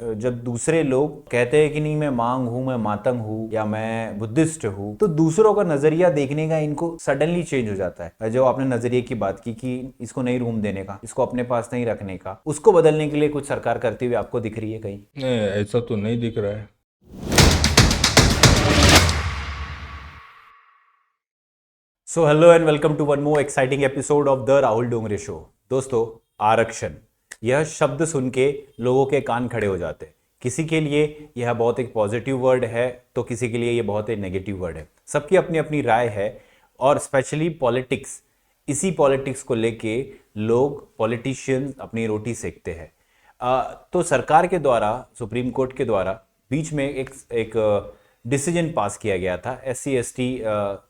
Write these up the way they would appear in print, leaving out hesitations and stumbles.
जब दूसरे लोग कहते हैं कि नहीं मैं मांग हूं, मैं मातंग हूं या मैं बुद्धिस्ट हूं, तो दूसरों का नजरिया देखने का इनको सडनली चेंज हो जाता है। जो आपने नजरिए की बात की कि इसको नहीं रूम देने का, इसको अपने पास नहीं रखने का, उसको बदलने के लिए कुछ सरकार करती हुई आपको दिख रही है कहीं? नहीं, ऐसा तो नहीं दिख रहा है। So hello and welcome to one more exciting episode of the Rahul Dongre show. दोस्तों, आरक्षण, यह शब्द सुन के लोगों के कान खड़े हो जाते हैं। किसी के लिए यह बहुत एक पॉजिटिव वर्ड है, तो किसी के लिए यह बहुत एक नेगेटिव वर्ड है। सबकी अपनी अपनी राय है, और स्पेशली पॉलिटिक्स, इसी पॉलिटिक्स को लेके लोग, पॉलिटिशियंस अपनी रोटी सेकते हैं। तो सरकार के द्वारा, सुप्रीम कोर्ट के द्वारा बीच में एक डिसीजन पास किया गया था SC ST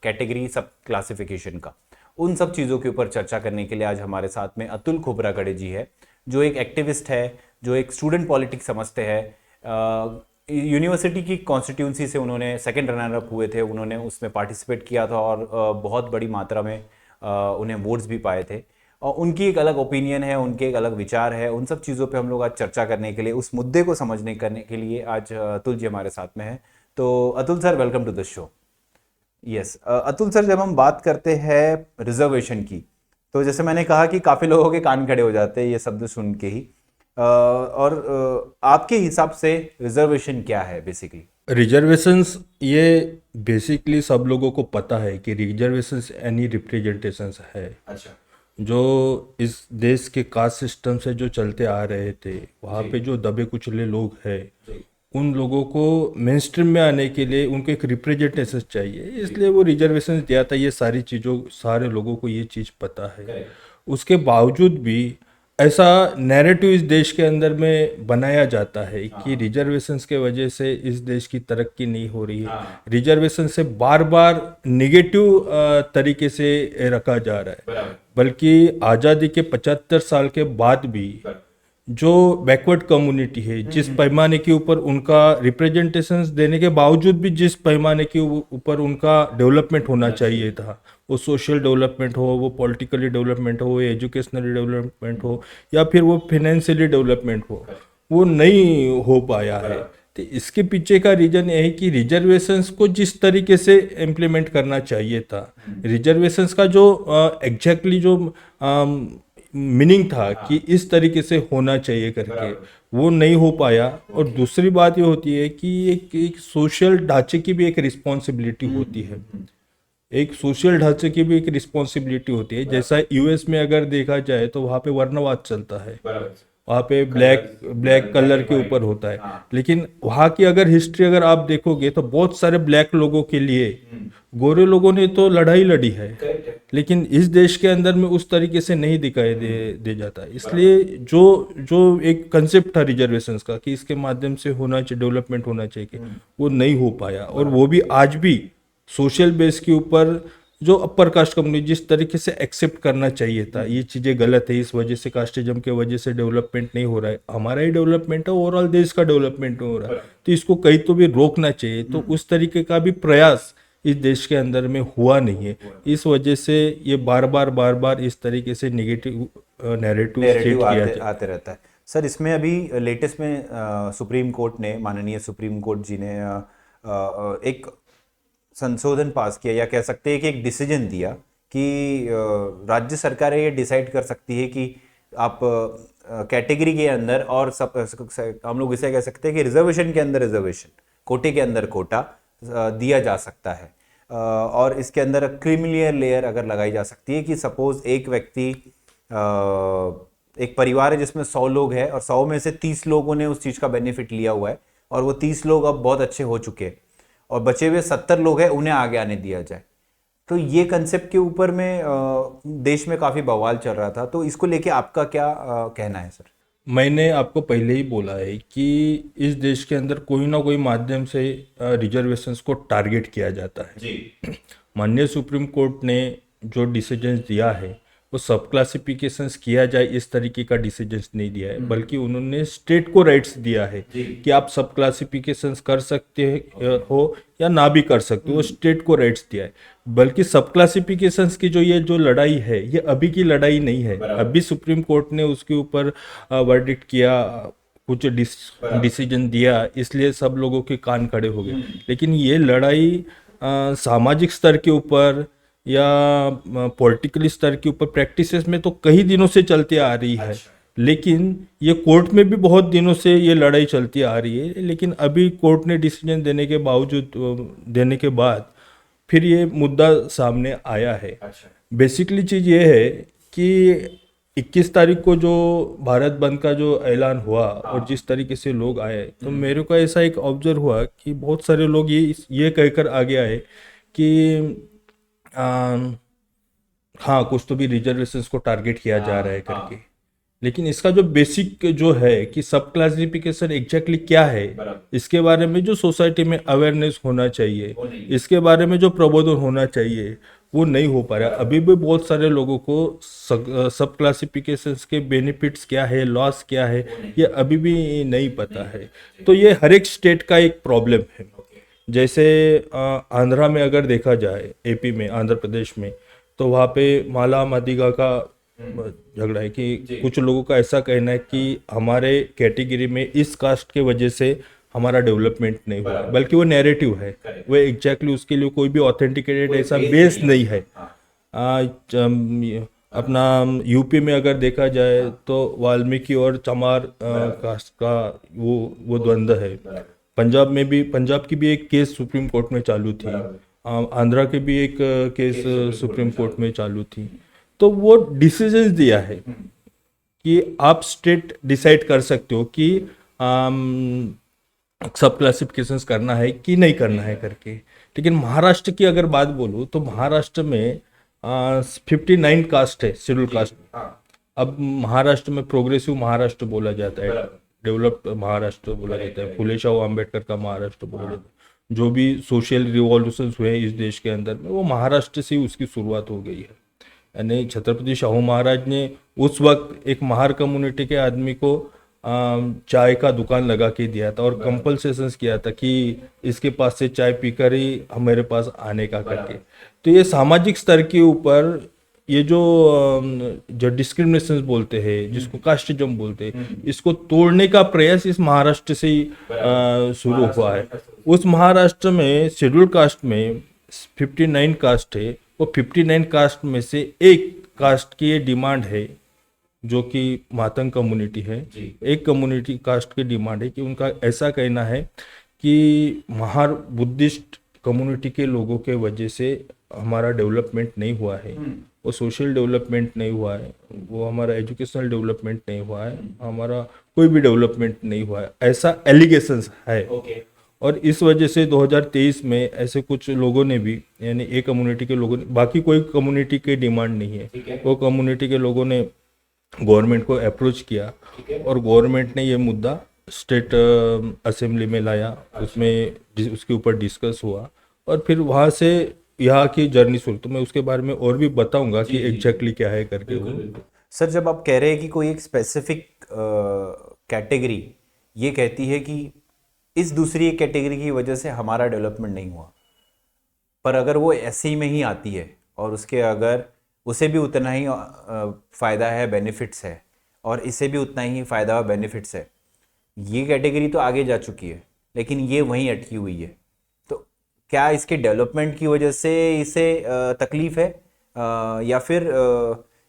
कैटेगरी सब क्लासिफिकेशन का। उन सब चीज़ों के ऊपर चर्चा करने के लिए आज हमारे साथ में अतुल खोबरागड़े जी है, जो एक एक्टिविस्ट है, जो एक स्टूडेंट पॉलिटिक्स समझते हैं। यूनिवर्सिटी की कॉन्स्टिट्यूंसी से उन्होंने सेकंड रनर अप हुए थे, उन्होंने उसमें पार्टिसिपेट किया था और बहुत बड़ी मात्रा में उन्हें वोट्स भी पाए थे। और उनकी एक अलग ओपिनियन है, उनके एक अलग विचार है। उन सब चीज़ों पे हम लोग आज चर्चा करने के लिए, उस मुद्दे को समझने करने के लिए आज अतुल जी हमारे साथ में है। तो Atul sir, welcome to the show. Yes Atul sir, जब हम बात करते हैं रिजर्वेशन की, तो जैसे मैंने कहा कि काफ़ी लोगों के कान खड़े हो जाते हैं ये शब्द सुन के ही। और आपके हिसाब से रिजर्वेशन क्या है बेसिकली? रिजर्वेशंस, ये बेसिकली सब लोगों को पता है कि रिजर्वेशंस यानी रिप्रेजेंटेशंस है। अच्छा। जो इस देश के कास्ट सिस्टम से जो चलते आ रहे थे, वहाँ जी। पे जो दबे कुचले लोग हैं, जी। उन लोगों को मेन स्ट्रीम में आने के लिए उनको एक रिप्रेजेंटेशन चाहिए, इसलिए वो रिजर्वेशन दिया था। ये सारी चीज़ों, सारे लोगों को ये चीज़ पता है। करेक्ट। उसके बावजूद भी ऐसा नैरेटिव इस देश के अंदर में बनाया जाता है कि रिजर्वेशंस के वजह से इस देश की तरक्की नहीं हो रही है। हाँ। रिजर्वेशन से बार बार निगेटिव तरीके से रखा जा रहा है। बराबर। बल्कि आज़ादी के 75 साल के बाद भी जो बैकवर्ड कम्युनिटी है, जिस पैमाने के ऊपर उनका रिप्रेजेंटेशंस देने के बावजूद भी जिस पैमाने के ऊपर उनका डेवलपमेंट होना चाहिए था, वो सोशल डेवलपमेंट हो, वो पॉलिटिकली डेवलपमेंट हो, वो एजुकेशनली डेवलपमेंट हो, या फिर वो फिनेंशियली डेवलपमेंट हो, वो नहीं हो पाया है। तो इसके पीछे का रीजन ये है कि रिजर्वेशंस को जिस तरीके से इम्प्लीमेंट करना चाहिए था, रिजर्वेशंस का जो एग्जैक्टली जो मीनिंग था कि इस तरीके से होना चाहिए करके, वो नहीं हो पाया। और दूसरी बात ये होती है कि एक सोशल ढांचे की भी एक रिस्पॉन्सिबिलिटी होती है। एक सोशल ढांचे की भी एक रिस्पॉन्सिबिलिटी होती है। जैसा यूएस में अगर देखा जाए तो वहाँ पे वर्णवाद चलता है, वहाँ पे ब्लैक ब्लैक कलर के ऊपर होता है। लेकिन वहाँ की अगर हिस्ट्री अगर आप देखोगे तो बहुत सारे ब्लैक लोगों के लिए गोरे लोगों ने तो लड़ाई लड़ी है, लेकिन इस देश के अंदर में उस तरीके से नहीं दिखाई दे जाता। इसलिए जो जो एक कंसेप्ट था रिजर्वेशंस का कि इसके माध्यम से होना चाहिए, डेवलपमेंट होना चाहिए, वो नहीं हो पाया। और वो भी आज भी सोशल बेस के ऊपर जो अपर कास्ट कम्युनिटी जिस तरीके से एक्सेप्ट करना चाहिए था, ये चीज़ें गलत है, इस वजह से कास्टिज्म के वजह से डेवलपमेंट नहीं हो रहा है। हमारा ही डेवलपमेंट है, ओवरऑल देश का डेवलपमेंट हो रहा है, तो इसको कहीं तो भी रोकना चाहिए। तो उस तरीके का भी प्रयास इस देश के अंदर में हुआ नहीं है। इस वजह से ये बार बार इस तरीके से नेगेटिव नैरेटिव सेट नैरेटिव किया आते रहता है। सर, इसमें अभी लेटेस्ट में सुप्रीम कोर्ट ने, माननीय सुप्रीम कोर्ट जी ने एक संशोधन पास किया, या कह सकते हैं कि एक डिसीजन दिया कि राज्य सरकारें ये डिसाइड कर सकती है कि आप कैटेगरी के अंदर, और सब हम लोग इसे कह सकते हैं कि रिजर्वेशन के अंदर रिजर्वेशन, कोटे के अंदर कोटा दिया जा सकता है। और इसके अंदर क्रीमिलियर लेयर अगर लगाई जा सकती है कि सपोज एक व्यक्ति, एक परिवार है जिसमें 100 लोग हैं, और 100 में से 30 लोगों ने उस चीज़ का बेनिफिट लिया हुआ है, और वो 30 लोग अब बहुत अच्छे हो चुके हैं, और बचे हुए 70 लोग हैं, उन्हें आगे आने दिया जाए। तो ये कंसेप्ट के ऊपर में देश में काफ़ी बवाल चल रहा था, तो इसको लेके आपका क्या कहना है सर? मैंने आपको पहले ही बोला है कि इस देश के अंदर कोई ना कोई माध्यम से रिजर्वेशंस को टारगेट किया जाता है जी। माननीय सुप्रीम कोर्ट ने जो डिसीजन दिया है, वो सब क्लासिफिकेशंस किया जाए इस तरीके का डिसीजंस नहीं दिया है, बल्कि उन्होंने स्टेट को राइट्स दिया है कि आप सब क्लासिफिकेशंस कर सकते हो या ना भी कर सकते हो, वो स्टेट को राइट्स दिया है। बल्कि सब क्लासिफिकेशंस की जो लड़ाई है, ये अभी की लड़ाई नहीं है। अभी सुप्रीम कोर्ट ने उसके ऊपर वर्डिक्ट किया कुछ डिसीजन दिया, इसलिए सब लोगों के कान खड़े हो गए। लेकिन ये लड़ाई सामाजिक स्तर के ऊपर या पॉलिटिकली स्तर के ऊपर प्रैक्टिसेस में तो कई दिनों से चलती आ रही है। लेकिन ये कोर्ट में भी बहुत दिनों से ये लड़ाई चलती आ रही है। लेकिन अभी कोर्ट ने डिसीजन देने के बावजूद देने के बाद फिर ये मुद्दा सामने आया है। बेसिकली चीज़ ये है कि 21 तारीख को जो भारत बंद का जो ऐलान हुआ और जिस तरीके से लोग आए, तो मेरे को ऐसा एक ऑब्जर्व हुआ कि बहुत सारे लोग ये कहकर आगे आए कि हाँ कुछ तो भी रिजर्वेशंस को टारगेट किया जा रहा है करके। लेकिन इसका जो बेसिक जो है कि सब क्लासिफिकेशन एग्जैक्टली क्या है, इसके बारे में जो सोसाइटी में अवेयरनेस होना चाहिए, इसके बारे में जो प्रबोधन होना चाहिए, वो नहीं हो पा रहा। अभी भी बहुत सारे लोगों को सब क्लासिफिकेशंस के बेनिफिट्स क्या है, लॉस क्या है, ये अभी भी नहीं पता है। तो ये हर एक स्टेट का एक प्रॉब्लम है। जैसे आंध्रा में अगर देखा जाए, एपी में, आंध्र प्रदेश में, तो वहाँ पे माला मादिगा का झगड़ा है कि कुछ लोगों का ऐसा कहना है कि हमारे कैटेगरी में इस कास्ट के वजह से हमारा डेवलपमेंट नहीं हुआ, बल्कि वो नैरेटिव है, वो एग्जैक्टली उसके लिए कोई भी ऑथेंटिकेटेड ऐसा बेस नहीं है। अपना यूपी में अगर देखा जाए तो वाल्मीकि और चमार कास्ट का वो द्वंद्व है। पंजाब में भी, पंजाब की भी एक केस सुप्रीम कोर्ट में चालू थी, आंध्रा के भी एक केस सुप्रीम कोर्ट में चालू थी। तो वो डिसीजन दिया है कि आप स्टेट डिसाइड कर सकते हो कि सब क्लासिफिकेशंस करना है कि नहीं करना है करके। लेकिन महाराष्ट्र की अगर बात बोलूँ तो महाराष्ट्र में 59 कास्ट है, शेड्यूल कास्ट। अब महाराष्ट्र में प्रोग्रेसिव महाराष्ट्र बोला जाता है, डेवलप्ड महाराष्ट्र बोला जाता है, फुले शाहू आम्बेडकर का महाराष्ट्र बोला जाता है। जो भी सोशल रिवॉल्यूशंस हुए इस देश के अंदर में, वो महाराष्ट्र से ही उसकी शुरुआत हो गई है। यानी छत्रपति शाहू महाराज ने उस वक्त एक महार कम्युनिटी के आदमी को चाय का दुकान लगा के दिया था और कंपल्सेशंस किया था कि इसके पास से चाय पीकर ही मेरे पास आने का करके। तो ये सामाजिक स्तर के ऊपर ये जो डिस्क्रिमिनेशन बोलते हैं, जिसको कास्टिज्म बोलते हैं, इसको तोड़ने का प्रयास इस महाराष्ट्र से ही शुरू हुआ है। उस महाराष्ट्र में शेड्यूल कास्ट में 59 कास्ट है, वो 59 कास्ट में से एक कास्ट की ये डिमांड है जो कि मातंग कम्युनिटी है। एक कम्युनिटी कास्ट की डिमांड है कि उनका ऐसा कहना है कि महार बुद्धिस्ट कम्युनिटी के लोगों के वजह से हमारा डेवलपमेंट नहीं हुआ है, वो सोशल डेवलपमेंट नहीं हुआ है, वो हमारा एजुकेशनल डेवलपमेंट नहीं हुआ है, हमारा कोई भी डेवलपमेंट नहीं हुआ है, ऐसा एलिगेशंस है। और इस वजह से 2023 में ऐसे कुछ लोगों ने भी, यानी एक कम्युनिटी के लोगों ने, बाकी कोई कम्युनिटी की डिमांड नहीं है, वो कम्युनिटी के लोगों ने गवर्नमेंट को अप्रोच किया और गवर्नमेंट ने ये मुद्दा स्टेट असेंबली में लाया, उसमें उसके ऊपर डिस्कस हुआ और फिर वहाँ से यहाँ की जर्नी शुरू। तो मैं उसके बारे में और भी बताऊंगा कि एग्जैक्टली क्या है करके। सर, जब आप कह रहे हैं कि कोई एक स्पेसिफिक कैटेगरी ये कहती है कि इस दूसरी एक कैटेगरी की वजह से हमारा डेवलपमेंट नहीं हुआ, पर अगर वो ऐसे में ही आती है और उसके अगर उसे भी उतना ही फ़ायदा है, बेनिफिट्स है, और इसे भी उतना ही फ़ायदा और बेनिफिट्स है, ये कैटेगरी तो आगे जा चुकी है लेकिन ये वहीं अटकी हुई है, तो क्या इसके डेवलपमेंट की वजह से इसे तकलीफ है या फिर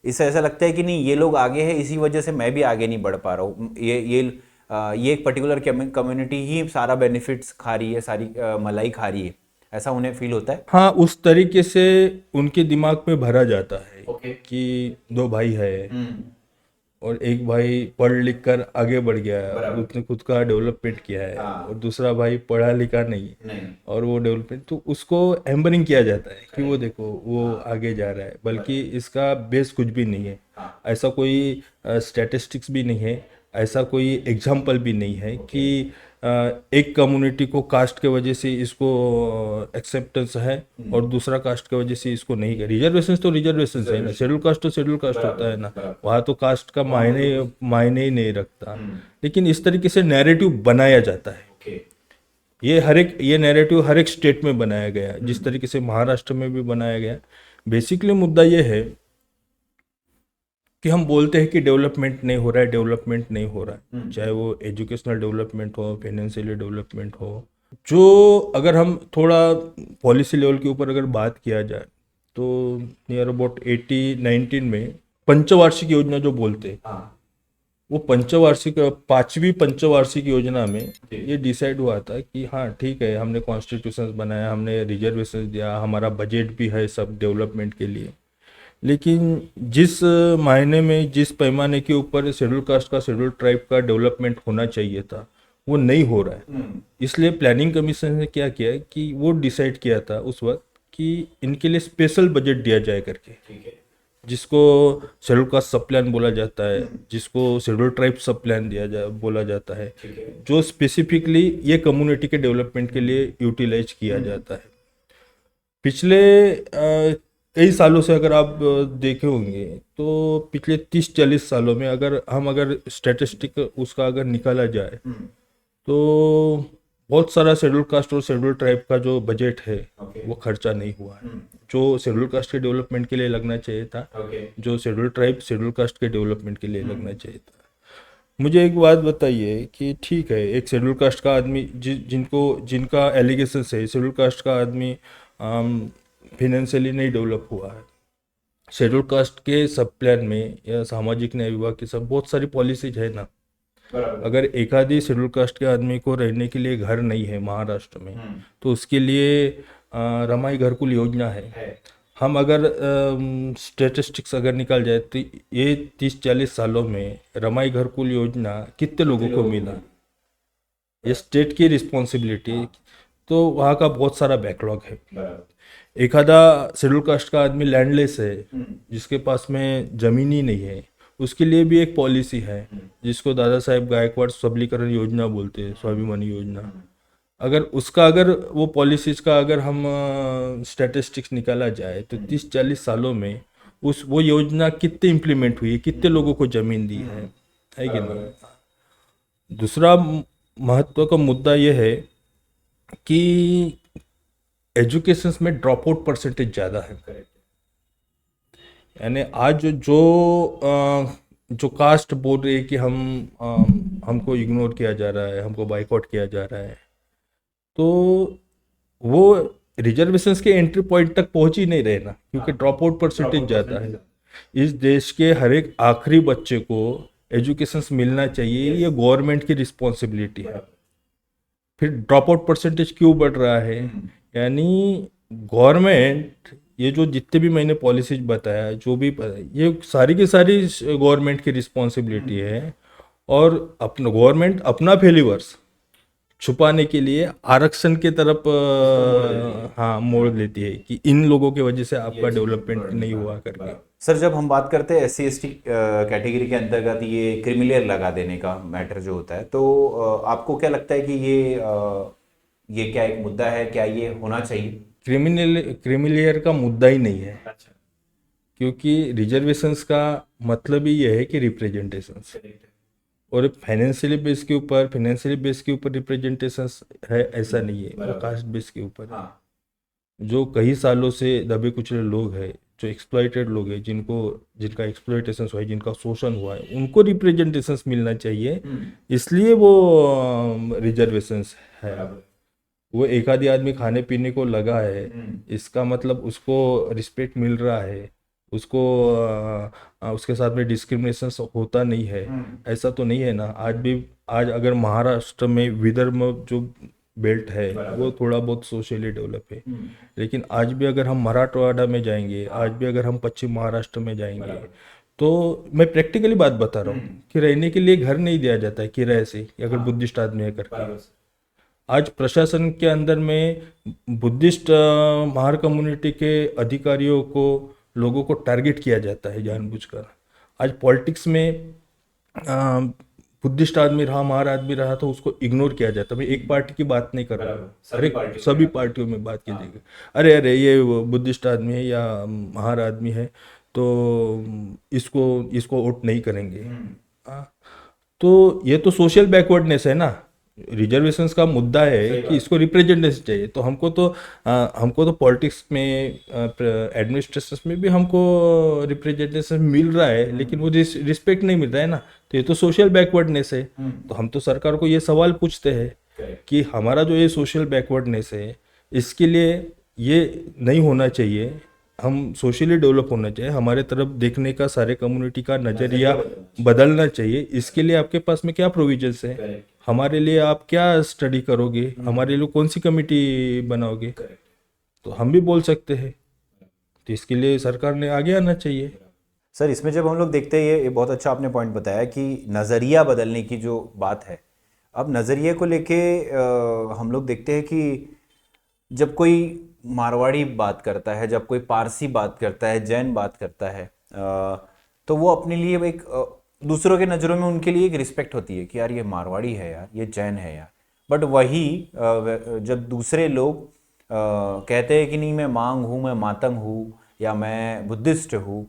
इसे ऐसा लगता है कि नहीं ये लोग आगे हैं इसी वजह से मैं भी आगे नहीं बढ़ पा रहा हूँ, ये एक पर्टिकुलर कम्युनिटी ही सारा बेनिफिट्स खा रही है, सारी मलाई खा रही है, ऐसा उन्हें फील होता है? हाँ, उस तरीके से उनके दिमाग में भरा जाता है कि दो भाई है और एक भाई पढ़ लिख कर आगे बढ़ गया है, उसने खुद का डेवलपमेंट किया है, और दूसरा भाई पढ़ा लिखा नहीं और वो डेवलपमेंट, तो उसको हैम्परिंग किया जाता है कि वो देखो वो आगे जा रहा है, बल्कि इसका बेस कुछ भी नहीं है। ऐसा कोई स्टैटिस्टिक्स भी नहीं है, ऐसा कोई एग्जाम्पल भी नहीं है कि एक कम्युनिटी को कास्ट के वजह से इसको एक्सेप्टेंस है और दूसरा कास्ट के वजह से इसको नहीं है। रिजर्वेशन तो रिजर्वेशन है ना, शेड्यूल कास्ट तो शेड्यूल कास्ट होता है ना, वहाँ तो कास्ट का मायने ही नहीं रखता। लेकिन इस तरीके से नैरेटिव बनाया जाता है। ये नैरेटिव हर एक स्टेट में बनाया गया, जिस तरीके से महाराष्ट्र में भी बनाया गया। बेसिकली मुद्दा ये है कि हम बोलते हैं कि डेवलपमेंट नहीं हो रहा है, डेवलपमेंट नहीं हो रहा है, चाहे वो एजुकेशनल डेवलपमेंट हो, फाइनेंशियली डेवलपमेंट हो। जो अगर हम थोड़ा पॉलिसी लेवल के ऊपर अगर बात किया जाए तो नियर अबाउट 1819 में पंचवार्षिक योजना जो बोलते हैं, वो पंचवार्षिक 5वीं पंचवार्षिक योजना में ये डिसाइड हुआ था कि हाँ ठीक है, हमने कॉन्स्टिट्यूशन बनाया, हमने रिजर्वेशन दिया, हमारा बजट भी है सब डेवलपमेंट के लिए, लेकिन जिस मायने में, जिस पैमाने के ऊपर शेड्यूल कास्ट का, शेड्यूल ट्राइब का डेवलपमेंट होना चाहिए था, वो नहीं हो रहा है। इसलिए प्लानिंग कमीशन ने क्या किया कि वो डिसाइड किया था उस वक्त कि इनके लिए स्पेशल बजट दिया जाए करके, जिसको शेड्यूल कास्ट सब प्लान बोला जाता है, जिसको शेड्यूल ट्राइब सब प्लान बोला जाता है, जो स्पेसिफिकली ये कम्युनिटी के डेवलपमेंट के लिए यूटिलाइज किया जाता है। पिछले कई सालों से अगर आप देखे होंगे तो पिछले 30-40 सालों में अगर स्टैटिस्टिक उसका अगर निकाला जाए तो बहुत सारा शेड्यूल कास्ट और शेड्यूल ट्राइब का जो बजट है वो खर्चा नहीं हुआ है, जो शेड्यूल कास्ट के डेवलपमेंट के लिए लगना चाहिए था, जो शेड्यूल ट्राइब शेड्यूल कास्ट के डेवलपमेंट के लिए लगना चाहिए था। मुझे एक बात बताइए कि ठीक है, एक शेड्यूल कास्ट का आदमी जिनका एलिगेशन है, शेड्यूल कास्ट का आदमी फाइनेंशियली नहीं डेवलप हुआ है, शेड्यूल कास्ट के सब प्लान में या सामाजिक न्याय विभाग के सब बहुत सारी पॉलिसीज है ना। अगर एक आधी शेड्यूल कास्ट के आदमी को रहने के लिए घर नहीं है महाराष्ट्र में, तो उसके लिए रमाई घरकुल योजना है। हम अगर स्टेटिस्टिक्स अगर निकाल जाए तो ये 30-40 सालों में रमाई घरकुल योजना कितने लोगों को मिला, ये स्टेट की रिस्पॉन्सिबिलिटी, तो वहाँ का बहुत सारा बैकलॉग है। एक आधा शेड्यूल कास्ट का आदमी लैंडलेस है, जिसके पास में जमीन ही नहीं है, उसके लिए भी एक पॉलिसी है जिसको दादा साहेब गायकवाड़ सबलीकरण योजना बोलते हैं, स्वाभिमानी योजना। अगर वो पॉलिसीज का अगर हम स्टैटिस्टिक्स निकाला जाए तो 30-40 सालों में वो योजना कितने इम्प्लीमेंट हुई है, कितने लोगों को जमीन दी है कि नहीं। दूसरा महत्व का मुद्दा यह है कि एजुकेशन में ड्रॉप आउट परसेंटेज ज़्यादा है। यानी आज जो कास्ट बोल रही है कि हमको इग्नोर किया जा रहा है, हमको बाइकआउट किया जा रहा है, तो वो रिजर्वेशंस के एंट्री पॉइंट तक पहुंच ही नहीं रहे ना, क्योंकि ड्रॉप आउट परसेंटेज ज़्यादा है। इस देश के हर एक आखिरी बच्चे को एजुकेशन मिलना चाहिए, ये गवर्नमेंट की रिस्पॉन्सिबिलिटी है। फिर ड्रॉप आउट परसेंटेज क्यों बढ़ रहा है? यानी गवर्नमेंट, ये जो जितने भी मैंने पॉलिसीज बताया, जो भी ये सारी की सारी गवर्नमेंट की रिस्पॉन्सिबिलिटी है, और गवर्नमेंट अपना फेलिवर्स छुपाने के लिए आरक्षण के तरफ हाँ मोड़ लेती है कि इन लोगों की वजह से आपका डेवलपमेंट नहीं हुआ करके। सर, जब हम बात करते हैं SC/ST कैटेगरी के अंतर्गत ये क्रिमिलेयर लगा देने का मैटर जो होता है, तो आपको क्या लगता है कि ये क्या एक मुद्दा है, क्या ये होना चाहिए? क्रिमिलेयर का मुद्दा ही नहीं है। अच्छा। क्योंकि रिजर्वेशंस का मतलब ही यह है कि रिप्रेजेंटेशन, और फाइनेंशियली बेस के ऊपर रिप्रेजेंटेशन है, ऐसा नहीं है। वो कास्ट बेस के ऊपर है। जो कई सालों से दबे कुचले लोग हैं, जो एक्सप्लॉइटेड लोग हैं, जिनका एक्सप्लॉइटेशन हुआ है, जिनका शोषण हुआ है, उनको रिप्रेजेंटेशन मिलना चाहिए, इसलिए वो रिजर्वेशंस है। वो एक आधी आदमी खाने पीने को लगा है, इसका मतलब उसको रिस्पेक्ट मिल रहा है, उसको उसके साथ में डिस्क्रिमिनेशन होता नहीं है, ऐसा तो नहीं है ना। आज अगर महाराष्ट्र में विदर्भ जो बेल्ट है वो थोड़ा बहुत सोशली डेवलप है, लेकिन आज भी अगर हम मराठवाड़ा में जाएंगे, आज भी अगर हम पश्चिम महाराष्ट्र में जाएंगे, तो मैं प्रैक्टिकली बात बता रहा हूँ कि रहने के लिए घर नहीं दिया जाता है किराए से, अगर बुद्धिस्ट आदमी है करके। आज प्रशासन के अंदर में बुद्धिस्ट महार कम्युनिटी के अधिकारियों को, लोगों को टारगेट किया जाता है जानबूझकर। आज पॉलिटिक्स में बुद्धिस्ट आदमी रहा, महार आदमी रहा, तो उसको इग्नोर किया जाता है। मैं एक पार्टी की बात नहीं कर रहा हूँ, सभी पार्टियों में बात कीजिएगा। अरे ये बुद्धिस्ट आदमी है या महार आदमी है तो इसको वोट नहीं करेंगे। तो ये तो सोशल बैकवर्डनेस है ना। रिजर्वेशंस का मुद्दा है कि इसको रिप्रेजेंटेशन चाहिए, तो हमको तो पॉलिटिक्स में एडमिनिस्ट्रेशन में भी हमको रिप्रेजेंटेशन मिल रहा है, लेकिन वो रिस्पेक्ट नहीं मिल रहा है ना। तो ये तो सोशल बैकवर्डनेस है। तो हम तो सरकार को ये सवाल पूछते हैं कि हमारा जो ये सोशल बैकवर्डनेस है, इसके लिए ये नहीं होना चाहिए, हम सोशली डेवलप होना चाहिए, हमारे तरफ देखने का सारे कम्युनिटी का नज़रिया बदलना चाहिए। इसके लिए आपके पास में क्या प्रोविजंस है, हमारे लिए आप क्या स्टडी करोगे, हमारे लिए कौन सी कमेटी बनाओगे, तो हम भी बोल सकते हैं। तो इसके लिए सरकार ने आगे आना चाहिए। सर इसमें जब हम लोग देखते हैं, ये बहुत अच्छा आपने पॉइंट बताया कि नज़रिया बदलने की जो बात है, अब नज़रिए को लेके हम लोग देखते हैं कि जब कोई मारवाड़ी बात करता है, जब कोई पारसी बात करता है, जैन बात करता है, तो वो अपने लिए एक दूसरों के नज़रों में उनके लिए एक रिस्पेक्ट होती है कि यार ये मारवाड़ी है, यार ये जैन है यार। बट वही जब दूसरे लोग कहते हैं कि नहीं मैं मांग हूँ, मैं मातंग हूँ, या मैं बुद्धिस्ट हूँ,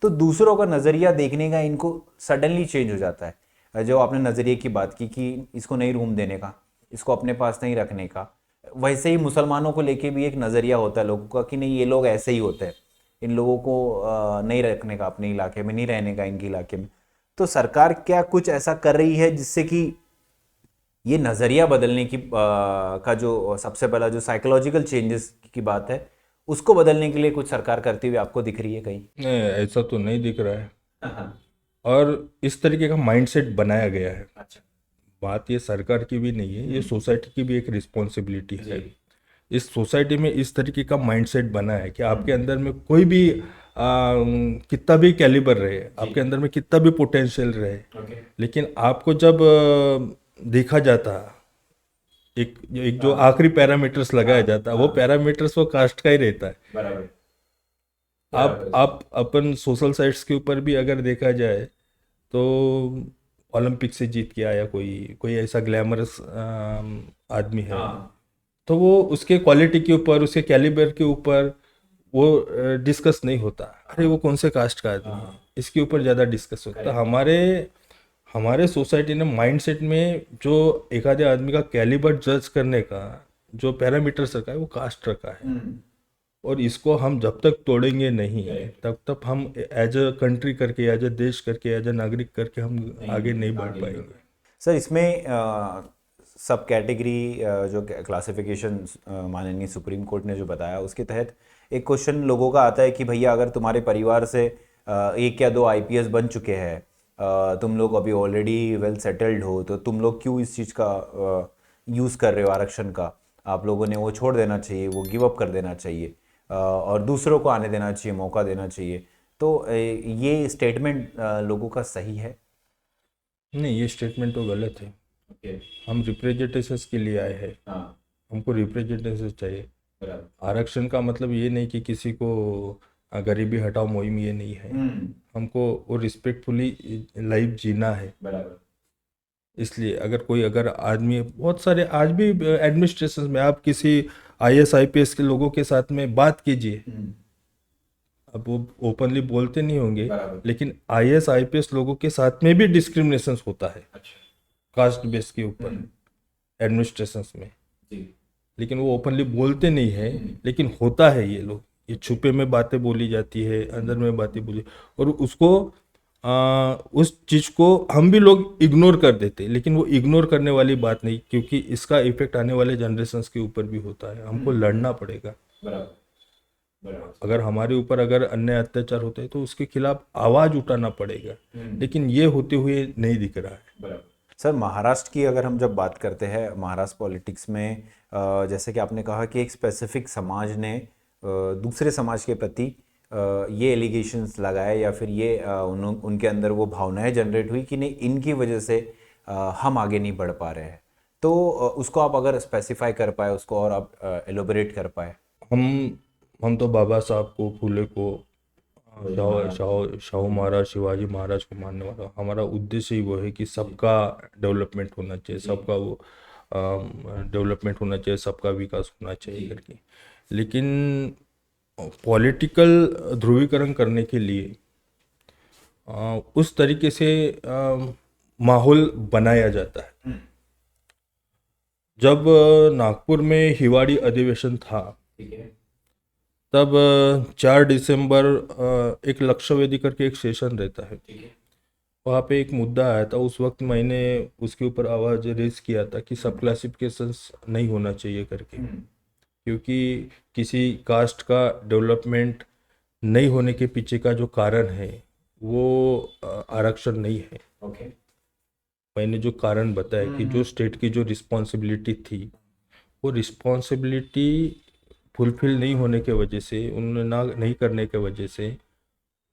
तो दूसरों का नज़रिया देखने का इनको सडनली चेंज हो जाता है। जो आपने नज़रिए की बात की कि इसको नहीं रूम देने का, इसको अपने पास नहीं रखने का, वैसे ही मुसलमानों को लेके भी एक नज़रिया होता है लोगों का कि नहीं ये लोग ऐसे ही होते हैं, इन लोगों को नहीं रखने का अपने इलाके में, नहीं रहने का इनके इलाके में। तो सरकार क्या कुछ ऐसा कर रही है जिससे कि ये नज़रिया बदलने की का जो सबसे पहला जो साइकोलॉजिकल चेंजेस की बात है, उसको बदलने के लिए कुछ सरकार करती हुई आपको दिख रही है कहीं? नहीं, ऐसा तो नहीं दिख रहा है। और इस तरीके का माइंडसेट बनाया गया है। अच्छा। बात ये सरकार की भी नहीं है, ये सोसाइटी की भी एक रिस्पॉन्सिबिलिटी है। इस सोसाइटी में इस तरीके का माइंडसेट बना है कि आपके अंदर में कोई भी कितना भी कैलिबर रहे, आपके अंदर में कितना भी पोटेंशियल रहे, लेकिन आपको जब देखा जाता, एक एक जो आखिरी पैरामीटर्स लगाया जाता, वो पैरामीटर्स वो कास्ट का ही रहता है। बराबर। आप अपन सोशल साइट्स के ऊपर भी अगर देखा जाए तो ओलंपिक से जीत के आया कोई कोई ऐसा ग्लैमरस आदमी है, तो वो उसके क्वालिटी के ऊपर, उसके कैलिबर के ऊपर वो डिस्कस नहीं होता। अरे वो कौन से कास्ट का आदमी है, इसके ऊपर ज़्यादा डिस्कस होता। हमारे हमारे सोसाइटी ने माइंडसेट में जो एक आधे आदमी का कैलिबर जज करने का जो पैरामीटर्स रखा है, वो कास्ट रखा है। और इसको हम जब तक तोड़ेंगे नहीं, तब तक हम एज अ कंट्री करके, एज अ देश करके, एज अ नागरिक करके हम आगे नहीं बढ़ पाएंगे। सर इसमें सब कैटेगरी जो क्लासिफिकेशन माननीय सुप्रीम कोर्ट ने जो बताया, उसके तहत एक क्वेश्चन लोगों का आता है कि भैया अगर तुम्हारे परिवार से एक या दो आईपीएस बन चुके हैं, तुम लोग अभी ऑलरेडी वेल सेटल्ड हो, तो तुम लोग क्यों इस चीज़ का यूज़ कर रहे हो आरक्षण का? आप लोगों ने वो छोड़ देना चाहिए, वो गिव अप कर देना चाहिए, और दूसरों को आने देना चाहिए, मौका देना चाहिए। तो ये स्टेटमेंट लोगों का सही है? नहीं, ये स्टेटमेंट तो गलत है। हम रिप्रेजेंटेशन के लिए आए हैं, हमको रिप्रेजेंटेशन चाहिए। आरक्षण का मतलब ये नहीं कि किसी को गरीबी हटाओ मुहिम, ये नहीं है। हमको वो रिस्पेक्टफुली लाइफ जीना है। इसलिए अगर आदमी, बहुत सारे आज भी एडमिनिस्ट्रेशन में आप किसी आईएएस आईपीएस के लोगों के साथ में बात कीजिए, अब वो ओपनली बोलते नहीं होंगे, लेकिन आईएएस आईपीएस लोगों के साथ में भी डिस्क्रिमिनेशन होता है कास्ट बेस के ऊपर एडमिनिस्ट्रेशन में। लेकिन वो ओपनली बोलते नहीं है, लेकिन होता है। ये छुपे में बातें बोली जाती है, अंदर में बातें बोली, और उसको उस चीज़ को हम भी लोग इग्नोर कर देते हैं। लेकिन वो इग्नोर करने वाली बात नहीं, क्योंकि इसका इफेक्ट आने वाले जनरेशन्स के ऊपर भी होता है। हमको लड़ना पड़ेगा। अगर हमारे ऊपर अगर अन्याय अत्याचार होते हैं तो उसके खिलाफ आवाज उठाना पड़ेगा, लेकिन ये होते हुए नहीं दिख रहा है। सर महाराष्ट्र की अगर हम जब बात करते हैं, महाराष्ट्र पॉलिटिक्स में जैसे कि आपने कहा कि एक स्पेसिफिक समाज ने दूसरे समाज के प्रति ये एलिगेशंस लगाए, या फिर ये उनके अंदर वो भावनाएं जनरेट हुई कि नहीं इनकी वजह से हम आगे नहीं बढ़ पा रहे हैं। तो उसको आप अगर स्पेसिफाई कर पाए, उसको और आप एलोबरेट कर पाए। हम तो बाबा साहब को, फूले को, शाहू महाराज, शिवाजी महाराज को मानने वाला, हमारा उद्देश्य ही वो है कि सबका डेवलपमेंट होना चाहिए, सबका वो डेवलपमेंट होना चाहिए, सबका विकास होना चाहिए करके। लेकिन पॉलिटिकल ध्रुवीकरण करने के लिए उस तरीके से माहौल बनाया जाता है। जब नागपुर में हिवाड़ी अधिवेशन था, ठीक है। तब 4 दिसंबर एक लक्ष्यवेदी करके एक सेशन रहता है, ठीक है। वहाँ पे एक मुद्दा आया था। उस वक्त मैंने उसके ऊपर आवाज़ रेज किया था कि सब क्लासिफिकेशंस नहीं होना चाहिए करके, क्योंकि किसी कास्ट का डेवलपमेंट नहीं होने के पीछे का जो कारण है वो आरक्षण नहीं है। ओके। मैंने जो कारण बताया कि जो स्टेट की जो रिस्पॉन्सिबिलिटी थी, वो रिस्पॉन्सिबिलिटी फुलफिल नहीं होने के वजह से, उन्होंने ना नहीं करने के वजह से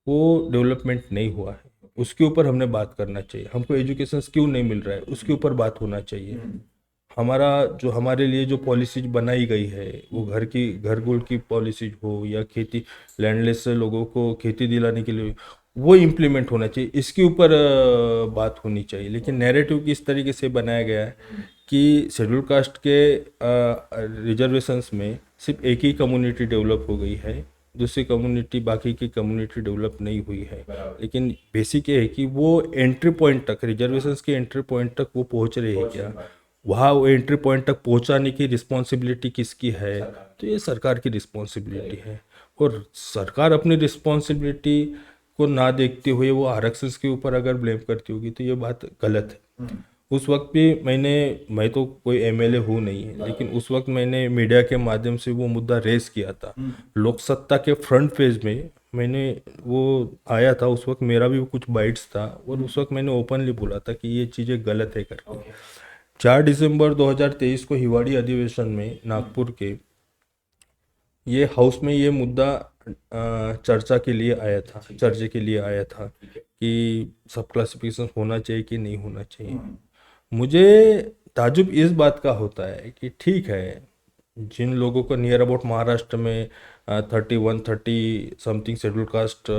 वो डेवलपमेंट नहीं हुआ है। उसके ऊपर हमने बात करना चाहिए। हमको एजुकेशन क्यों नहीं मिल रहा है, उसके ऊपर बात होना चाहिए। हमारा जो हमारे लिए जो पॉलिसीज बनाई गई है, वो घर गोल की पॉलिसीज हो या खेती लैंडलेस लोगों को खेती दिलाने के लिए, वो इम्प्लीमेंट होना चाहिए। इसके ऊपर बात होनी चाहिए। लेकिन नैरेटिव किस तरीके से बनाया गया है कि शेड्यूल कास्ट के रिजर्वेशंस में सिर्फ एक ही कम्युनिटी डेवलप हो गई है, दूसरी कम्युनिटी बाकी की कम्युनिटी डेवलप नहीं हुई है। लेकिन बेसिक ये है कि वो एंट्री पॉइंट तक, रिजर्वेशंस के एंट्री पॉइंट तक वो पहुंच रहे हैं क्या, वहाँ वो एंट्री पॉइंट तक पहुंचाने की रिस्पॉन्सिबिलिटी किसकी है? तो ये सरकार की रिस्पॉन्सिबिलिटी है। और सरकार अपनी रिस्पॉन्सिबिलिटी को ना देखते हुए वो आरक्षण के ऊपर अगर ब्लेम करती होगी तो ये बात गलत है। उस वक्त भी मैं तो कोई एमएलए हूँ नहीं है, लेकिन उस वक्त मैंने मीडिया के माध्यम से वो मुद्दा रेस किया था। लोकसत्ता के फ्रंट पेज में मैंने वो आया था, उस वक्त मेरा भी कुछ बाइट्स था, और उस वक्त मैंने ओपनली बोला था कि ये चीज़ें गलत है करके। 4 दिसंबर 2023 को हिवाड़ी अधिवेशन में नागपुर के ये हाउस में ये मुद्दा चर्चा के लिए आया था, चर्चे के लिए आया था कि सब क्लासिफिकेशन होना चाहिए कि नहीं होना चाहिए। मुझे ताजुब इस बात का होता है कि ठीक है, जिन लोगों को नियर अबाउट महाराष्ट्र में 31-30 समथिंग शेड्यूल कास्ट